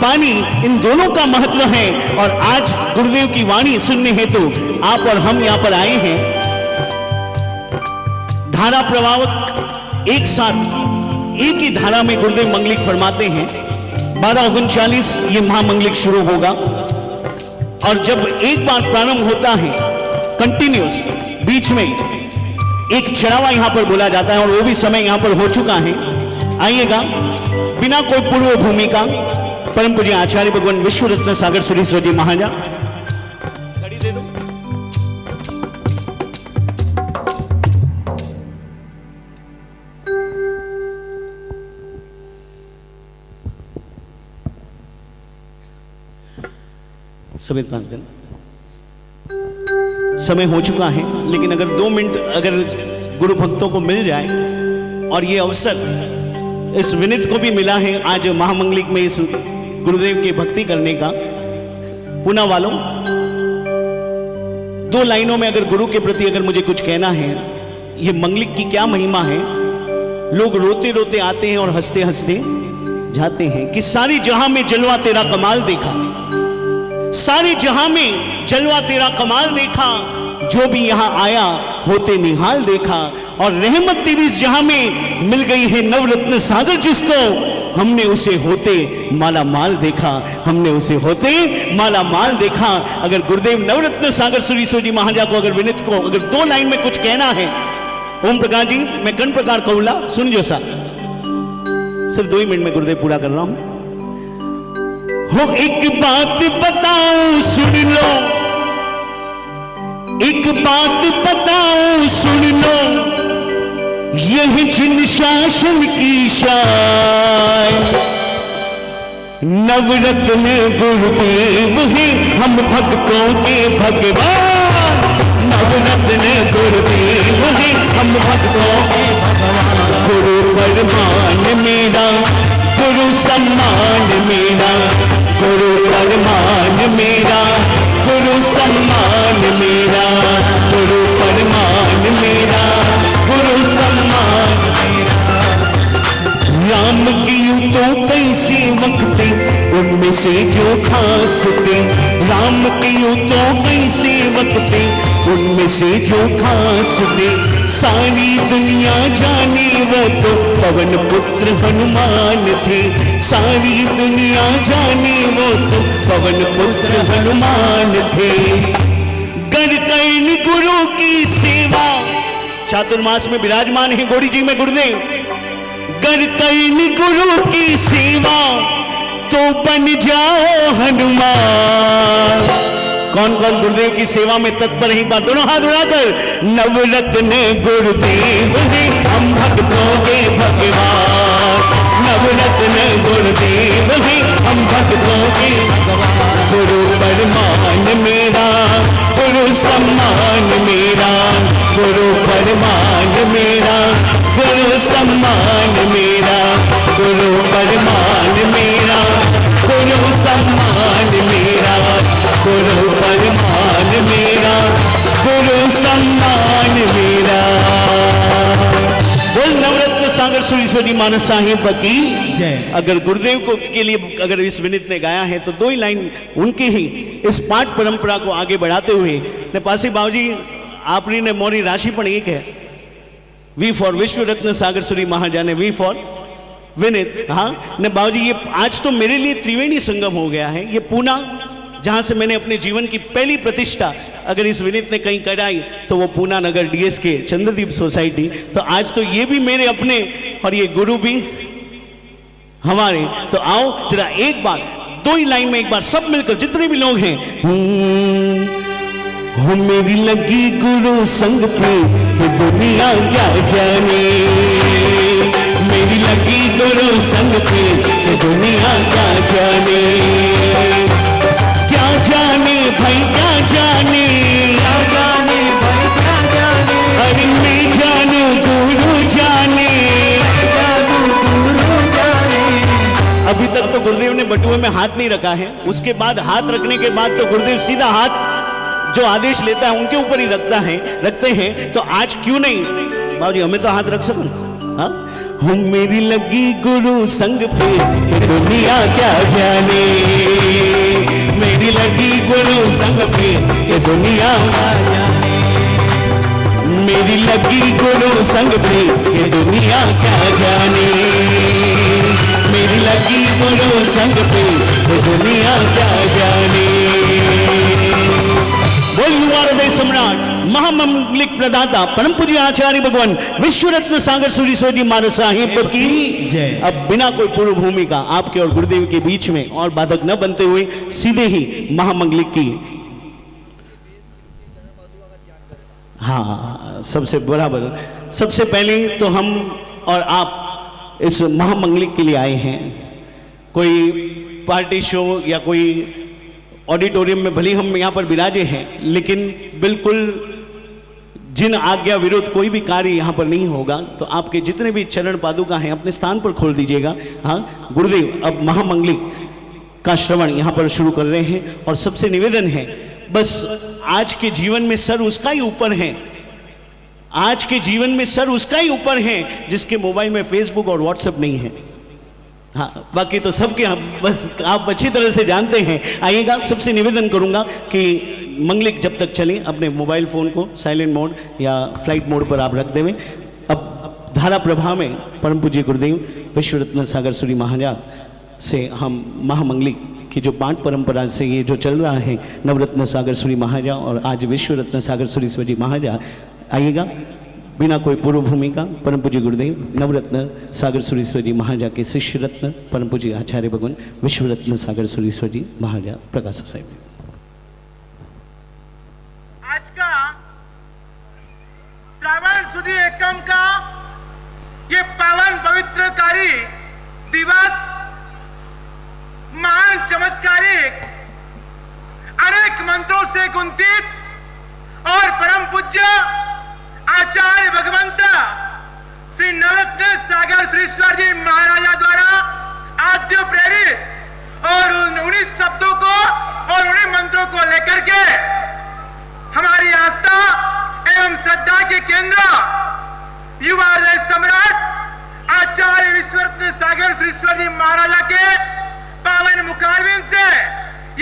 पानी, इन दोनों का महत्व है। और आज गुरुदेव की वाणी सुनने हेतु आप और हम यहां पर आए हैं। धारा प्रवाहक एक साथ एक ही धारा में गुरुदेव मंगलिक फरमाते हैं। 12:39 ये महामंगलिक शुरू होगा और जब एक बार प्रारंभ होता है कंटिन्यूस, बीच में एक चढ़ावा यहां पर बोला जाता है और वो भी समय यहां पर हो चुका है। आइएगा बिना कोई पूर्व भूमिका परम पूज्य आचार्य भगवान विश्व रत्न सागर सुरीश्वर जी महाराज। घड़ी दे दो। समित प्रांतन समय हो चुका है, लेकिन अगर 2 मिनट अगर गुरु भक्तों को मिल जाए और ये अवसर इस विनीत को भी मिला है आज महामंगलिक में इस गुरुदेव की भक्ति करने का। पुणे वालों 2 लाइनों में अगर गुरु के प्रति अगर मुझे कुछ कहना है, ये मंगलिक की क्या महिमा है। लोग रोते रोते आते हैं और हंसते हंसते जाते हैं कि सारी जहां में जलवा तेरा कमाल देखा, सारी जहां में जलवा तेरा कमाल देखा, जो भी यहां आया होते निहाल देखा। और रहमत तेरी इस जहां में मिल गई है नवरत्न सागर जिसको, हमने उसे होते माला माल देखा, हमने उसे होते माला माल देखा। अगर गुरुदेव नवरत्न सागर सुरीश्वर जी महाराज को अगर विनीत को अगर 2 लाइन में कुछ कहना है, ओम प्रकाश जी मैं कर्ण प्रकार कौला सुन जो सा, सिर्फ 2 ही मिनट में गुरुदेव पूरा कर रहा हूं। हो एक बात बताऊं सुन लो, एक बात बताऊं सुन लो, यह जिन शासन की शान, नवरत्न गुरुदेव हैं हम भक्तों के भगवान, नवरत्न गुरुदेव हैं हम भक्तों के भगवान। गुरु परमान मेरा, गुरु सम्मान मेरा, गुरु परमान मेरा, गुरु सम्मान मेरा, गुरु परमान मेरा, गुरु सम्मान मेरा। राम की तो कैसी वक्त उनमें से जो खास थे, राम की तो कैसी वक्त उनमें से जो खास थे। सारी दुनिया जाने वो तो पवन पुत्र हनुमान थे, सारी दुनिया जाने वो तो पवन पुत्र हनुमान थे। कर कैन गुरु की सेवा, चातुर्मास में विराजमान है गौरी जी में गुरुदेव। कर कैन गुरु की सेवा तो बन जाओ हनुमान। कौन कौन गुरुदेव की सेवा में तत्पर है? एक बार दोनों हाथ उठाकर। नवरत्न गुरुदेव हैं हम भक्तों के भगवान। नवरत्न गुरुदेव हैं हम भक्तों के भगवान। गुरु परमान मेरा, गुरु सम्मान मेरा, गुरु परमान मेरा, गुरु सम्मान मेरा, गुरु परमान मेरा, गुरु सम्मान मेरा, गुरु परमान मेरा, गुरु सम्मान मेरा। बोल नवरत्न सागर सुरीश्वरी मानस साहिब की जय। अगर गुरुदेव को के लिए अगर इस विनीत ने गाया है तो दो ही लाइन उनकी ही इस पाठ परंपरा को आगे बढ़ाते हुए ने पासी बाबूजी आपने ने मोरी राशि पण एक है। वी फॉर विश्व रत्न सागर सुरी महाजाने, वी फॉर विनीत। हाँ ने बाबूजी ये आज तो मेरे लिए त्रिवेणी संगम हो गया है। ये पूना जहां से मैंने अपने जीवन की पहली प्रतिष्ठा अगर इस विनीत ने कहीं कराई तो वो पूना नगर डीएस के चंद्रदीप सोसाइटी। तो आज तो ये भी मेरे अपने और ये गुरु भी हमारे। तो आओ जरा एक बार दो ही लाइन में एक बार सब मिलकर जितने भी लोग हैं। हो मेरी लगी गुरु संग पे ये दुनिया क्या जाने, मेरी लगी गुरु संग पे ये दुनिया क्या जाने। क्या जाने भाई क्या जाने, क्या जाने भाई क्या जाने। अरे मैं जानू गुरु जाने, जानू गुरु जाने। अभी तक तो गुरुदेव ने बटुए में हाथ नहीं रखा है, उसके बाद हाथ रखने के बाद तो गुरुदेव सीधा हाथ जो आदेश लेता है उनके ऊपर ही रखते हैं। तो आज क्यों नहीं बाबूजी हमें तो हाथ रख सको। हाँ हो मेरी लगी गुरु संग पे ये दुनिया क्या जाने, मेरी लगी गुरु संग पे ये दुनिया क्या जाने। मेरी लगी गुरु संग पे ये दुनिया क्या जाने, मेरी लगी गुरु संग पे ये दुनिया क्या जाने। बोल सम्राट महामंगलिक प्रदाता परम पूज्य आचार्य भगवान विश्व रत्न सागर सुरीश्वरी महाराज साहिब की जय। अब बिना कोई पूर्व भूमिका आपके और गुरुदेव के बीच में और बाधक न बनते हुए सीधे ही महामंगलिक की हाँ सबसे बराबर सबसे पहले तो हम और आप इस महामंगलिक के लिए आए हैं। कोई पार्टी शो या कोई ऑडिटोरियम में भले हम यहाँ पर विराजे हैं, लेकिन बिल्कुल जिन आज्ञा विरुद्ध कोई भी कार्य यहाँ पर नहीं होगा। तो आपके जितने भी चरण पादुका हैं अपने स्थान पर खोल दीजिएगा। हाँ गुरुदेव अब महामंगलिक का श्रवण यहाँ पर शुरू कर रहे हैं और सबसे निवेदन है बस आज के जीवन में सर उसका ही ऊपर है, आज के जीवन में सर उसका ही ऊपर है जिसके मोबाइल में फेसबुक और व्हाट्सएप नहीं है। हाँ बाकी तो सबके बस आप अच्छी तरह से जानते हैं। आइएगा सबसे निवेदन करूंगा कि मंगलिक जब तक चलें अपने मोबाइल फ़ोन को साइलेंट मोड या फ्लाइट मोड पर आप रख देवें। अब धारा प्रभा में परम पूज्य गुरुदेव विश्व रत्न सागर सूरी महाराज से हम महामंगलिक की जो पाठ परंपरा से ये जो चल रहा है नवरत्न सागर सूरी महाराज और आज विश्व रत्न सागर सूरीश्वरी महाराज, आइएगा बिना कोई पूर्व भूमिका परम पूज्य गुरुदेव नवरत्न सागर सुरीश्वरी महाराज के शिष्य रत्न परम पूज्य आचार्य भगवान विश्व रत्न सागर सुरीश्वरी महाराज प्रकाश साहिब। आज का श्रावण सुदी एकम का ये पावन पवित्रकारी दिवस महान चमत्कारिक अनेक मंत्रों से गुंथित और परम पूज्य आचार्य भगवंत श्री नवरत्न सागर श्रीश्वर जी महाराजा द्वारा आद्य प्रेरित और उन्हीं शब्दों को और उन्हीं मंत्रों को लेकर के हमारी आस्था एवं श्रद्धा के केंद्र युवा सम्राट आचार्य विश्वरत्न सागर श्रीश्वर जी महाराजा के पावन मुखारविंद से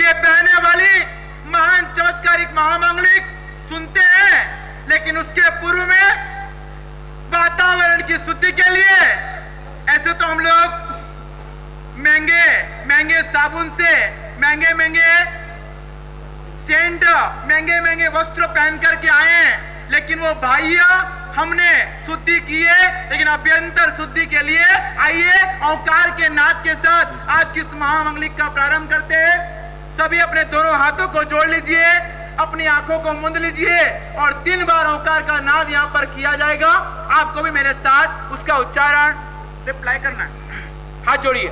ये बहने वाली महान चमत्कारिक महामांगलिक सुनते हैं। लेकिन उसके पूर्व में वातावरण की शुद्धि के लिए ऐसे तो हम लोग महंगे महंगे साबुन से महंगे महंगे सेंट महंगे महंगे वस्त्र पहन करके आए हैं, लेकिन वो भाइया हमने शुद्धि की है। लेकिन अभ्यंतर शुद्धि के लिए आइए औंकार के नाद के साथ आज किस महामंगलिक का प्रारंभ करते हैं। सभी अपने दोनों हाथों को जोड़ लीजिए, अपनी आंखों को मूंद लीजिए और 3 बार औंकार का नाद यहाँ पर किया जाएगा। आपको भी मेरे साथ उसका उच्चारण रिप्लाई करना है। हाथ जोड़िए।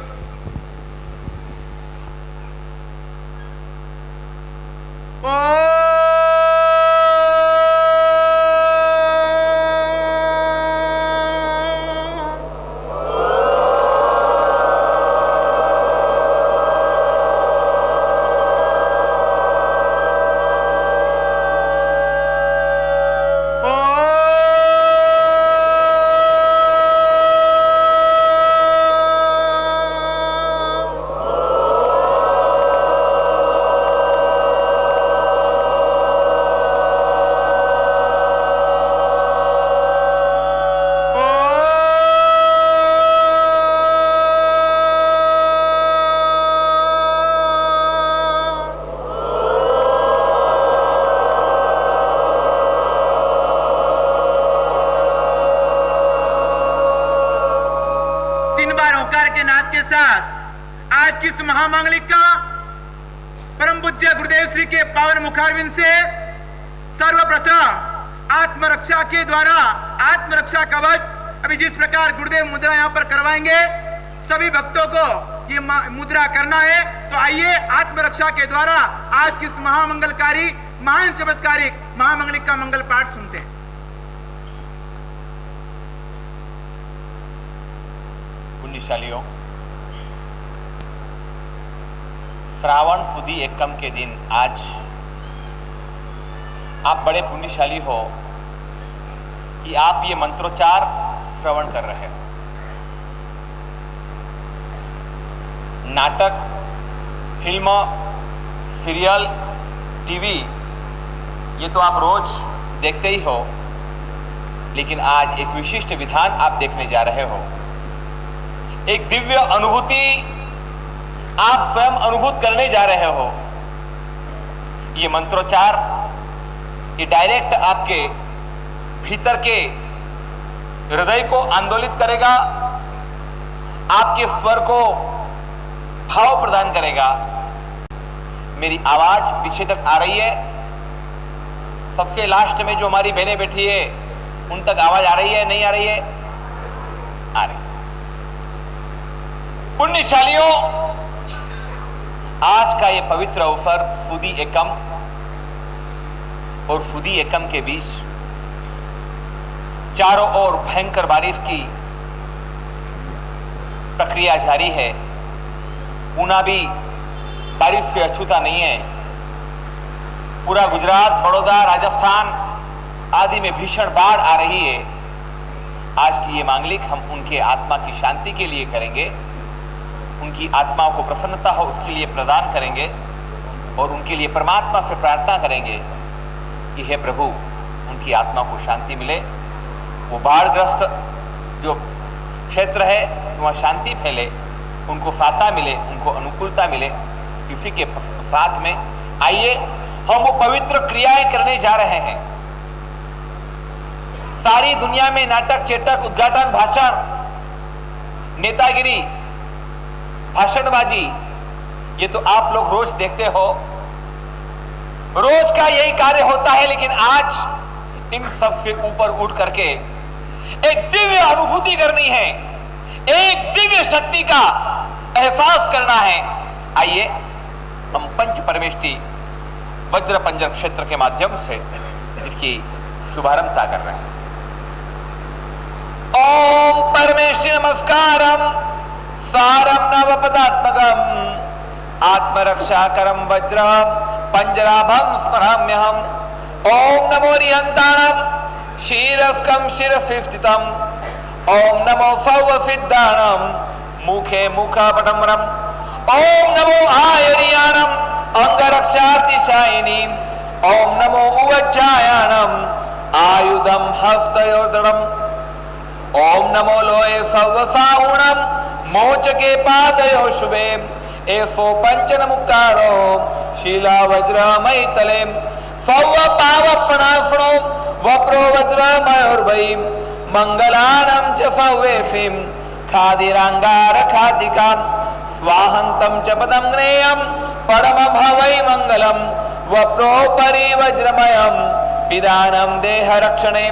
आज किस महामांगलिक का परम पूज्य गुरुदेव श्री के पावन मुखारविंद से सर्वप्रथम आत्मरक्षा के द्वारा आत्मरक्षा कवच अभी जिस प्रकार गुरुदेव मुद्रा यहाँ पर करवाएंगे, सभी भक्तों को ये मुद्रा करना है। तो आइए आत्मरक्षा के द्वारा आज किस महामंगलकारी महान चमत्कारिक महामंगलिक का मंगल पाठ सुनते हैं। पुण्यशालियों, श्रावण सुदी एकम के दिन आज आप बड़े पुण्यशाली हो कि आप ये मंत्रोच्चार श्रवण कर रहे हो। नाटक, फिल्म, सीरियल, टीवी ये तो आप रोज देखते ही हो, लेकिन आज एक विशिष्ट विधान आप देखने जा रहे हो। एक दिव्य अनुभूति आप स्वयं अनुभूत करने जा रहे हो। ये मंत्रोच्चार ये डायरेक्ट आपके भीतर के हृदय को आंदोलित करेगा, आपके स्वर को भाव प्रदान करेगा। मेरी आवाज पीछे तक आ रही है? सबसे लास्ट में जो हमारी बहनें बैठी है उन तक आवाज आ रही है, नहीं आ रही है? आ रही। पुण्यशालियों, आज का ये पवित्र अवसर सुदी एकम और सुदी एकम के बीच चारों ओर भयंकर बारिश की प्रक्रिया जारी है। ऊना भी बारिश से अछूता नहीं है। पूरा गुजरात, बड़ौदा, राजस्थान आदि में भीषण बाढ़ आ रही है। आज की ये मांगलिक हम उनके आत्मा की शांति के लिए करेंगे, उनकी आत्मा को प्रसन्नता हो उसके लिए प्रदान करेंगे और उनके लिए परमात्मा से प्रार्थना करेंगे कि हे प्रभु उनकी आत्मा को शांति मिले, वो बाढ़ग्रस्त जो क्षेत्र है वहाँ शांति फैले, उनको साता मिले, उनको अनुकूलता मिले। इसी के साथ में आइए हम वो पवित्र क्रियाएं करने जा रहे हैं। सारी दुनिया में नाटक, चेटक, उद्घाटन, भाषण, नेतागिरी, भाषणबाजी ये तो आप लोग रोज देखते हो, रोज का यही कार्य होता है। लेकिन आज इन सब से ऊपर उठ करके एक दिव्य अनुभूति करनी है, एक दिव्य शक्ति का एहसास करना है। आइए हम पंच परमेष्टि वज्र पंजर क्षेत्र के माध्यम से इसकी शुभारंभता कर रहे हैं। ओम परमेष्टि नमस्कारम सारम नवपदात्मकम आत्मरक्षाकरम वज्रम पंजराभम स्मराम्यहम। ओम नमो रिहंताणम शीरस्कम शिरसि स्थितम। ओम नमो सौवसिद्धाणम मुखे मुखपटमरम। ओम नमो आयरियाणम अंगरक्षातिशायिनीम। ओम नमो उवज्जायाणम आयुधम हस्तयोर्दृढम। ओम नमो लोये सौवसाहुणम मोचके पादयो शुभे। एसो पंचन मुक्तारो शीला वज्र मैतले। सौव पावपणासनो वप्रो वज्र मयोर्भयी। मंगलानम च सौवेफिम खादिरांगार खादिकाम। स्वाहंतम च पदम ज्ञेयम परमं हवै मंगलम। वप्रोपरि वज्रमयम पिदानम देह रक्षणे।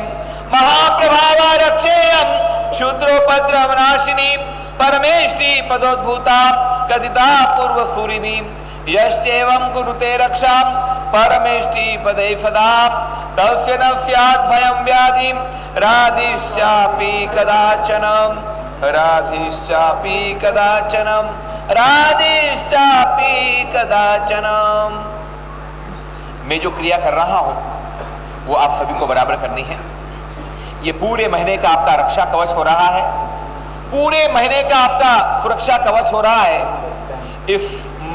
महाप्रभावा रक्षेयम क्षुद्रोपद्रवनाशिनी। परमेष्टि पदोद्भूता कथिता पूर्व सूरिभि। यश्चेवं कुरुते रक्षां परमेष्टि पदे सदा। तस्य न स्यात् भयं व्याधि राधिश्चापि कदाचन। राधिश्चापि कदाचन। राधिश्चापि कदाचन। मैं जो क्रिया कर रहा हूं वो आप सभी को बराबर करनी है। ये पूरे महीने का आपका रक्षा कवच हो रहा है। पूरे महीने का आपका सुरक्षा कवच हो रहा है। इस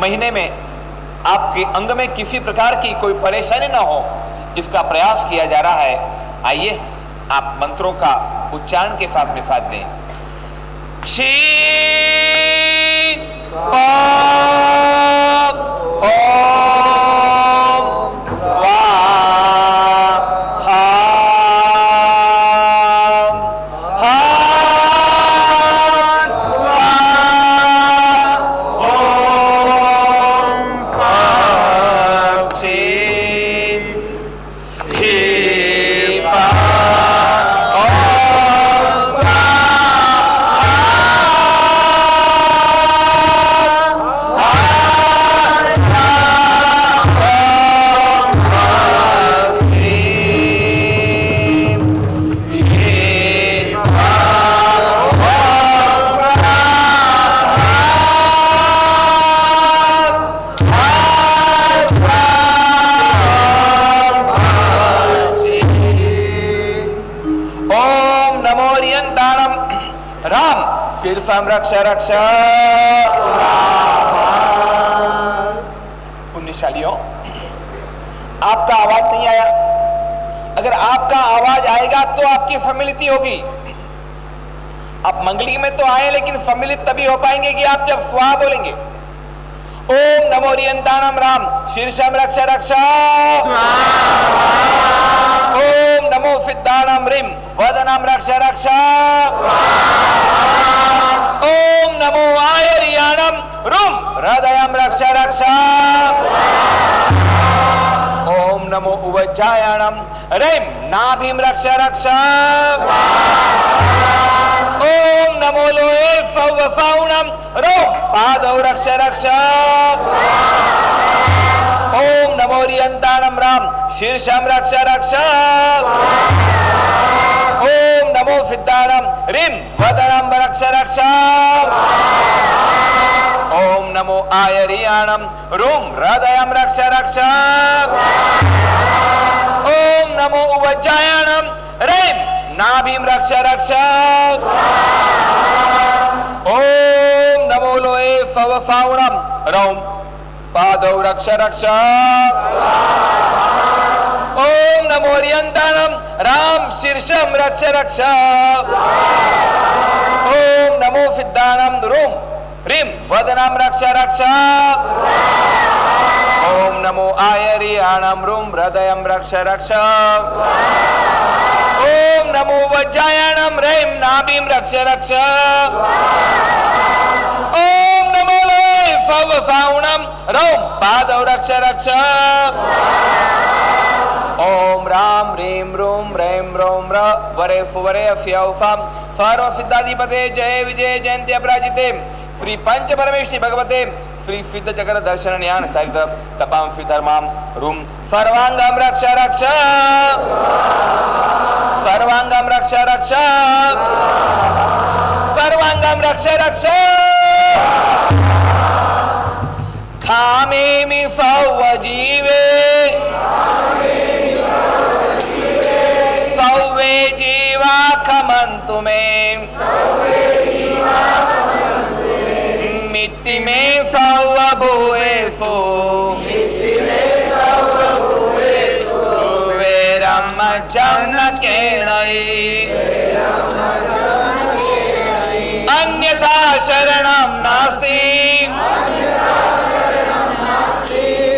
महीने में आपके अंग में किसी प्रकार की कोई परेशानी ना हो, इसका प्रयास किया जा रहा है। आइए आप मंत्रों का उच्चारण के साथ में साथ दें। क्षी रक्ष रक्ष। पुण्यशालियों, आपका आवाज नहीं आया। अगर आपका आवाज आएगा तो आपकी सम्मिलित होगी। आप मंगली में तो आए लेकिन सम्मिलित तभी हो पाएंगे कि आप जब स्वाहा बोलेंगे। ओम नमो रियंताणम राम शीर्षम रक्ष रक्ष। ओम नमो सिद्धाणम रिम वदनम रक्ष रक्ष। ओम नमो आयरियाणम रुम हृदयम रक्ष रक्ष। ओम नमो उवज्जायाणम रेम नाभिम रक्ष रक्ष। ओम नमो लोये सौवसाहुणम रोम पादौ रक्ष रक्ष। ओम नमो रियंताणम राम शीर्षम रक्ष रक्ष। ओम नमो सिद्धाणम रिम वदनम रक्ष रक्ष। ओम नमो आयरियाणम रुम हृदयम रक्ष रक्ष। ओम नमो उवज्जायाणम रेम नाभिम रक्ष रक्ष। ओम नमो लोये सवसाहुणम रौम पादौ रक्ष रक्ष। ओम नमो रियंताणम राम शीर्षम रक्ष रक्ष। ओम नमो सिद्धाणम रुम ह्रीम वदनम रक्ष रक्ष। ओम नमो आयरियाणम रुम हृदयम रक्ष रक्ष। ओम नमो वज्जायाणम रेम नाभिम रक्ष रक्ष। ओम नमो लोये सवसाहुणम रौम पादौ रक्ष रक्ष। ओम राम ह्रीम रूम रैम रोम र वरे सुवरे अस्यौसाम सर्व सिद्धाधिपते जय विजय जयंती अपराजिते श्री पंच परमेष्टि भगवते श्री सिद्ध चक्र दर्शन ज्ञान चरित तपाम श्री धर्माम रूम सर्वांगम रक्ष रक्ष सर्वांगम रक्ष रक्ष सर्वांगम रक्ष रक्ष खामेमि सौवजीवे सौवे जीवा खमन्तु मे मित्ति मे सौवभूवेषु वैरं मज्जं न केनयि अन्यथा शरणं नास्ति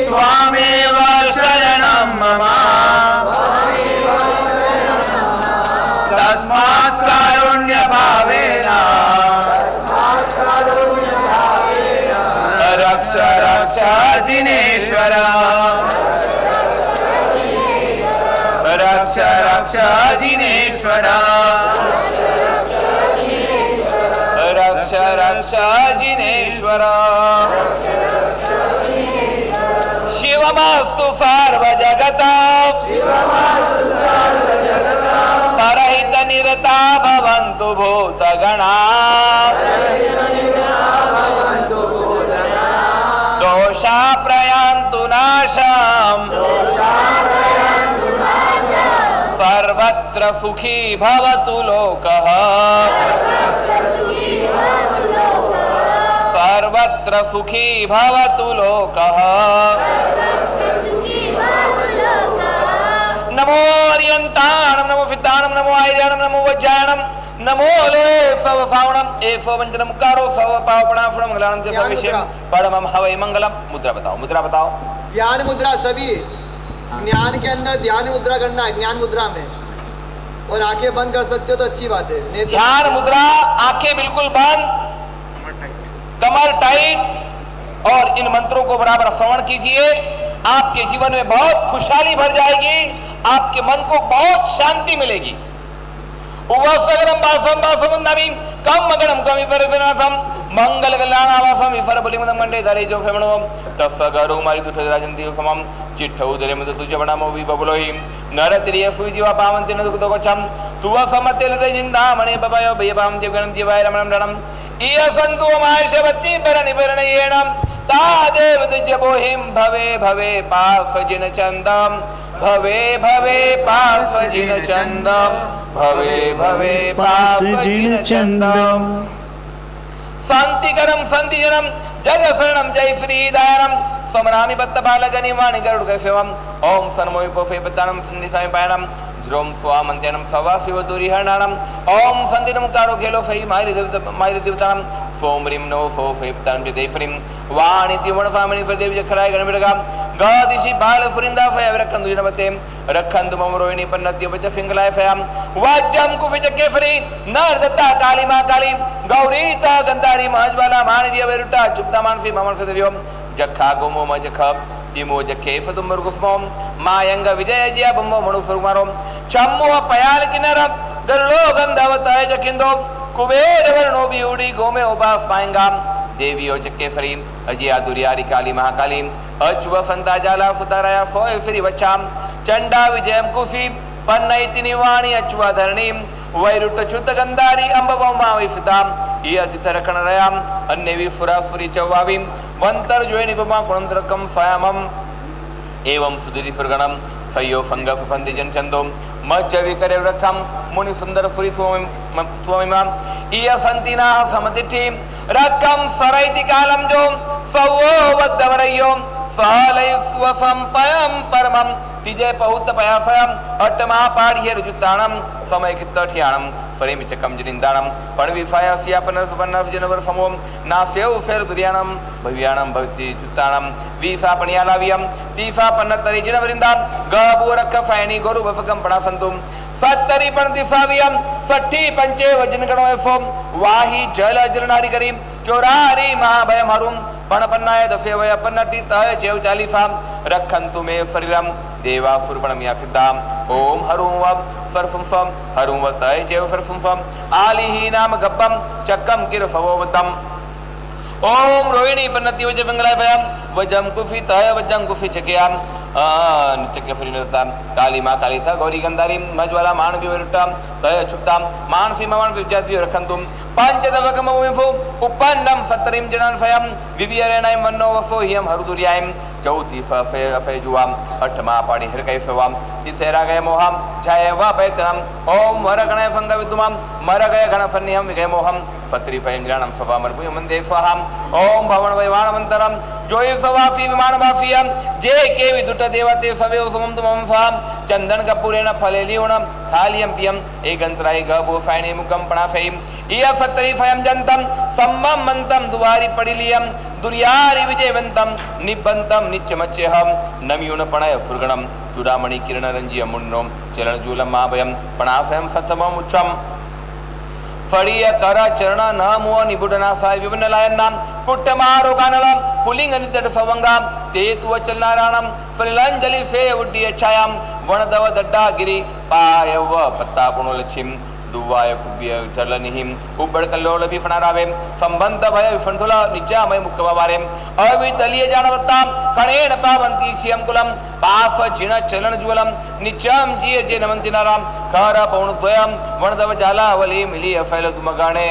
त्वामेव शरणं मम तस्मात् कारुण्यभावेन रक्ष रक्ष जिनेश्वर रक्ष रक्ष जिनेश्वर रक्ष रक्ष जिनेश्वर शिवमस्तु सर्वजगतां परहित निरता भवन्तु भूतगणा दोषा प्रयान्तु नाशम् सर्वत्र सुखी भवतु लोकः सर्वत्र सुखी भवतु लोकः नमो अर्यन्ताणं नमो फिताणं नमो आर्याणं नमो वज्रायणं नमो ले सव फावणम ए फवंचनम कारो सव पावपणाफणम मंगलानम जैसा विषय परमम हवै मंगलम। मुद्रा बताओ, मुद्रा बताओ। ध्यान मुद्रा, सभी ज्ञान के अंदर ध्यान मुद्रा करना है, ज्ञान मुद्रा में, और आंखें बंद कर सकते हो तो अच्छी बात है। ध्यान मुद्रा, आंखें बिल्कुल बंद, कमर टाइट, और इन मंत्रों को बराबर श्रवण कीजिए। आपके जीवन में बहुत खुशहाली भर जाएगी, आपके मन को बहुत शांति मिलेगी। उवसगरम बासम बासमंदामी कम मगणम कम विपरनाथम मंगल कल्याणावासम विफर बलिमदम मंडे धरे जो फेमणो तस्सगरु मारि दुठ राजंती समम चिट्ठ उदरे मद तुझ बनामो वि बबलोहि नरत्रिय सुजीवा पावंति न दुख दोगचम तुवा समते लते जिंदा मणे बबायो भयपाम जीवगणम जीवाय रमणम रणम इय संतु मायशवती परनि परनयेणम तादेव तुजबोहिम भवे भवे पास जिन चंदम भवे भवे पास जिन चंदम भवे भवे पास जिन चंदम शांतिकरम शांतिजनम जग शरणम जय श्री दायनम समरामि बत्तबालगनि वाणि गरुड़ कैफवम ओम सनमो विपोफे पत्तानम संदिसामि पायनम ज्रोम स्वामंत्यनम सवा शिव दुरिहरणम ओम संदिनम कारो गेलो सही मायरि देवतानम सोमरिम नो सो फेपतान जे देफरिम वाणि तिवण फामनि प्रदेव जखराय गणमिरगा गादिशि बाल फुरिंदा फय रखंदु जनवते रखंदु मम रोहिणी पन्नत्य बच फिंगलाय फयाम वाजम कुविज केफरी नरदत्ता काली मा काली गौरीता गंधारी महज्वाला मानवीय वेरुटा चुप्ता मानसी ममन फदेव्योम जखा गोमो मजख तिमो जखे फदुमर गुस्मोम मायंग विजय जिया बम्मो मनु फरुमारो चम्मो पयाल किनर गरुलो गंधवताय जकिंदो कुबेर वर्णो बिउडी गोमे उपास पाएंगा देवियो जक्केफरी अजिया दुरियारी काली महाकाली अच्व संता जाला सुताराया सोय श्री वचाम चंडा विजयम कुसी पन्नैति निवाणी अच्वा धरणीम वैरुट च्युत गंधारी अंबवमा विफिताम ये अतिथर कणरयाम अन्यवी फुराफुरी चौवावीम वंतर जोयनि बमा कुणंतरकम स्वयमम एवं सुधीरी फुरगणम सयो फंग फंदि जन चंदो मच्चवि करे रखम मुनि सुंदर फुरी थुवमिमा इय संतिना समतिथि रकम सरैति कालम जो सवो वद्दवरयो सालै स्वसंपयम परमम तिजे बहुत पयासयम अट्टमा पाढ़िये रुजुताणम समय कित्तठियाणम फरेमि चकम जनिंदाणम पणवि फायासिया पनरसपन्नस जनवर समोम नास्यौ फेर दुर्याणम भव्याणम भक्ति जुताणम वीसा पणियालावियम तीसा पन्नतरि जनवरिंदा गबुरक फैनी गोरु बफकम पणासंतुम सत्तरी पण दिसावियम सट्ठी पंचे वजन गणो एसो वाही जल अजरनारी करीम चोरारी महाभयम हरुम पण पन्नाय दफे वय पन्नटी तय जेव चालीसा रखंतु मे शरीरम देवा फुरबणम या सिद्धाम ओम हरुम वम सरफुम सम हरुम वतय जेव सरफुम सम आलिही नाम गब्बम चक्कम किर फवोवतम ओम रोहिणी पन्नति वज मंगलाय भयम वजम कुफी तय वजम कुफी चकेयाम नित्य के फरिनता काली मां काली था गौरी गंधारी मजवाला मान विवरता तय छुपता मानसी ममान विद्यार्थी रखंतुम पंचदवकम विफु उपन्नम सत्तरिम जनान फयम विवियरेनाय मन्नो वसो हियम हरुदुरियाम चौथी फे अफेजुआम अठमा पाणी हृकय फवाम तिथेरा गय मोहम छाय वा पैतनम ओम वरगणय फंग विदुमम मरगय गणफन्यम विगय मोहम फत्री फयम ज्ञानम सवामर भुय मंदे फहम ओम भवन वैवाण मंतरम जोय सवाफी विमान वाफियम जे के विदुट देवते सवे सुमम तुमम फहम चंदन कपूरेण फलेलियोणम थालियम पियम एकंतराय गबो फैणे मुकम पणाफेम इय फत्री फयम जंतम सम्मम मंतम दुवारी पडिलियम दुर्यारि विजयवंतम निबंतम नित्यमच्यहम नम्यून पणय फुर्गणम चूड़ामणि किरण रंजिय मुन्नो चरण जूलम माभयम पणाफयम सतमम उच्चम फड़िय कर चरण न मुह निबुडना साय विभिन्न लायन्नाम कुट्टमारो कानलम पुलिंग निदड सवंगाम तेतुव चलनाराणम फलिलंजलि फे उड्डिय छायाम वणदव दड्डा गिरि पायव पत्ता पुणुलछिम दुवाय कुबिय चलनिहिम उबड़ कल्लोल विफणरावे संबंध भय विफणुला निजामय मुक्कवारे अवितलिय जानवत्ता कणेन पावंती सियम कुलम पाफ जिन चलन ज्वलम निचम जिय जे नमंति नाराम कर पौण द्वयम वणदव जालावली मिली फैल तुमगाणे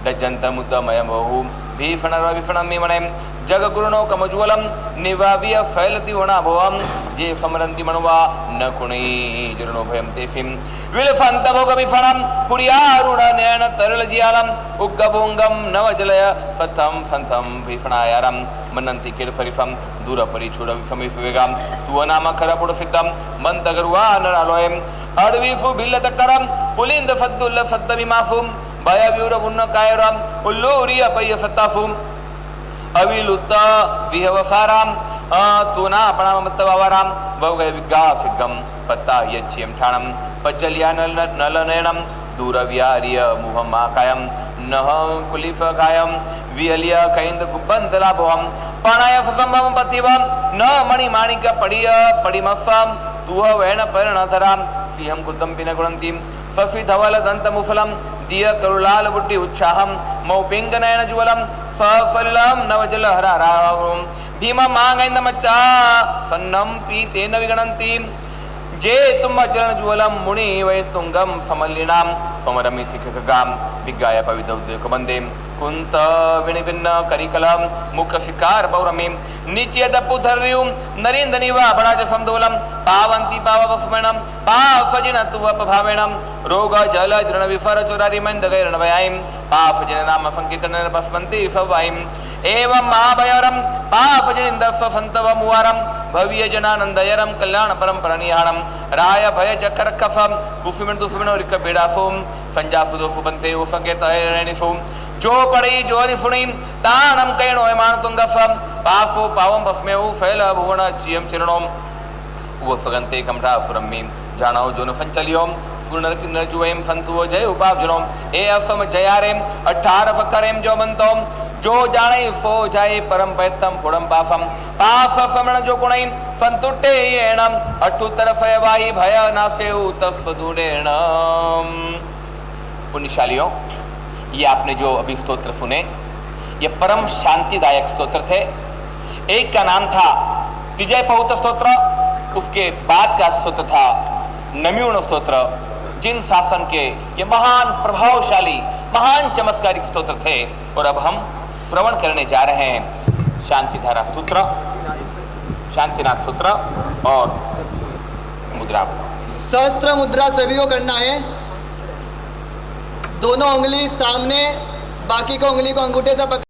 डजंत मुद्दमय बहु भीफणर विफणम मिमणे जग गुरुनो कमज्वलम निवाविय फैलति वणा भवम जे समरंति मनवा न कुणी जरणो भयम तेफिम विलफंत भोग विफणम पुरियारुण नयन तरल जियालम उग्गभुंगम नवजलय सतम संतम विफणायारम मनंति किरफरिफम दूर परिचूड़ विफमिफवेगम तुव नाम खरपुड़ फितम मंतगरुवा नरालोयम अडविफु बिल्लतकरम पुलिंद फद्दुल्ल सत्तविमाफुम भय व्यूर उन्न कायरम उल्लूरिय पय सत्ताफुम अविलुत्ता विहवसाराम तुना अपनामत्तवाराम भवगय विगा फिगम पत्ता यच्छियम ठाणम पज्जलिया नलनयनम दूरव्यार्य मुहमाकायम नह कुलिफ कायम वियलिय कैंद कुबंतला भवम पाणाय फसंभम पतिवम न मणि माणिक पडिय पडिमफम तुह वैण परिणधराम सिंहम कुतम पिन गुणंतीम सफि धवल दंत मुफलम दिय करुलाल बुद्धि उत्साहम मौपिंग नयन ज्वलम सफलम नवजल हराराम भीम मांगैंद मच्चा सन्नम पीतेन विगणन्ति जे तुम चरण ज्वलम मुनि वै तुंगम समलिनाम समरमिथिकगाम विगाय पविदौद्यक बंदे कुंत विनिभिन्न करिकलम मुख शिकार पौरमीम नित्य दपुधर्युम नरेंद्रनिवा बणाज समदोलम पावंती पाववस्मणम पाफजिन तुवपभावेणम रोग जल जृण विफर चोरारि मंद गैरण वयाइम पाफजिन नाम संकीर्तन पस्मन्ति फवाइम एवं महाभयरम पापजनिंदस्व संतव मुवारम भव्य जनानंदयरम कल्याण परम परनिहाणम राय भय जकर कफम कुफिमन दुफिमन रिक बेडाफुम संजासु दोफु बंते उफकेत अयनिफुम जो पड़ी जो निफुणीम तानम कैणो मान तुंगफम पाफो पावम बस्मेउ फैल भुवन चियम चिरणोम उफगंते कमठा फुरमीम जानो जोन फंचलियोम सुनर किन्नर जुवेम फंतुओ जय उपावजनोम ए असम जयारेम 18 फकरेम जो मंतोम जो जाने सो जाए परम पैतम फुड़म पाफम पाफ समण जो गुणैम संतुट्टे येणम अठुतर फयवाही भय नाफेउ तस्वदुरेणम। पुण्यशालियों, ये आपने जो अभी स्तोत्र सुने ये परम शांतिदायक स्तोत्र थे। एक का नाम था तिजय पहुत स्तोत्र, उसके बाद का स्तोत्र था नम्यूण स्तोत्र। जिन शासन के ये महान प्रभावशाली महान चमत्कारिक स्तोत्र थे और अब हम श्रवण करने जा रहे हैं शांतिधारा स्तोत्र, शांतिनाथ स्तोत्र और मुद्रा। सहस्त्र मुद्रा सभी को करना है। दोनों उंगली सामने, बाकी को उंगली को अंगूठे से पकड़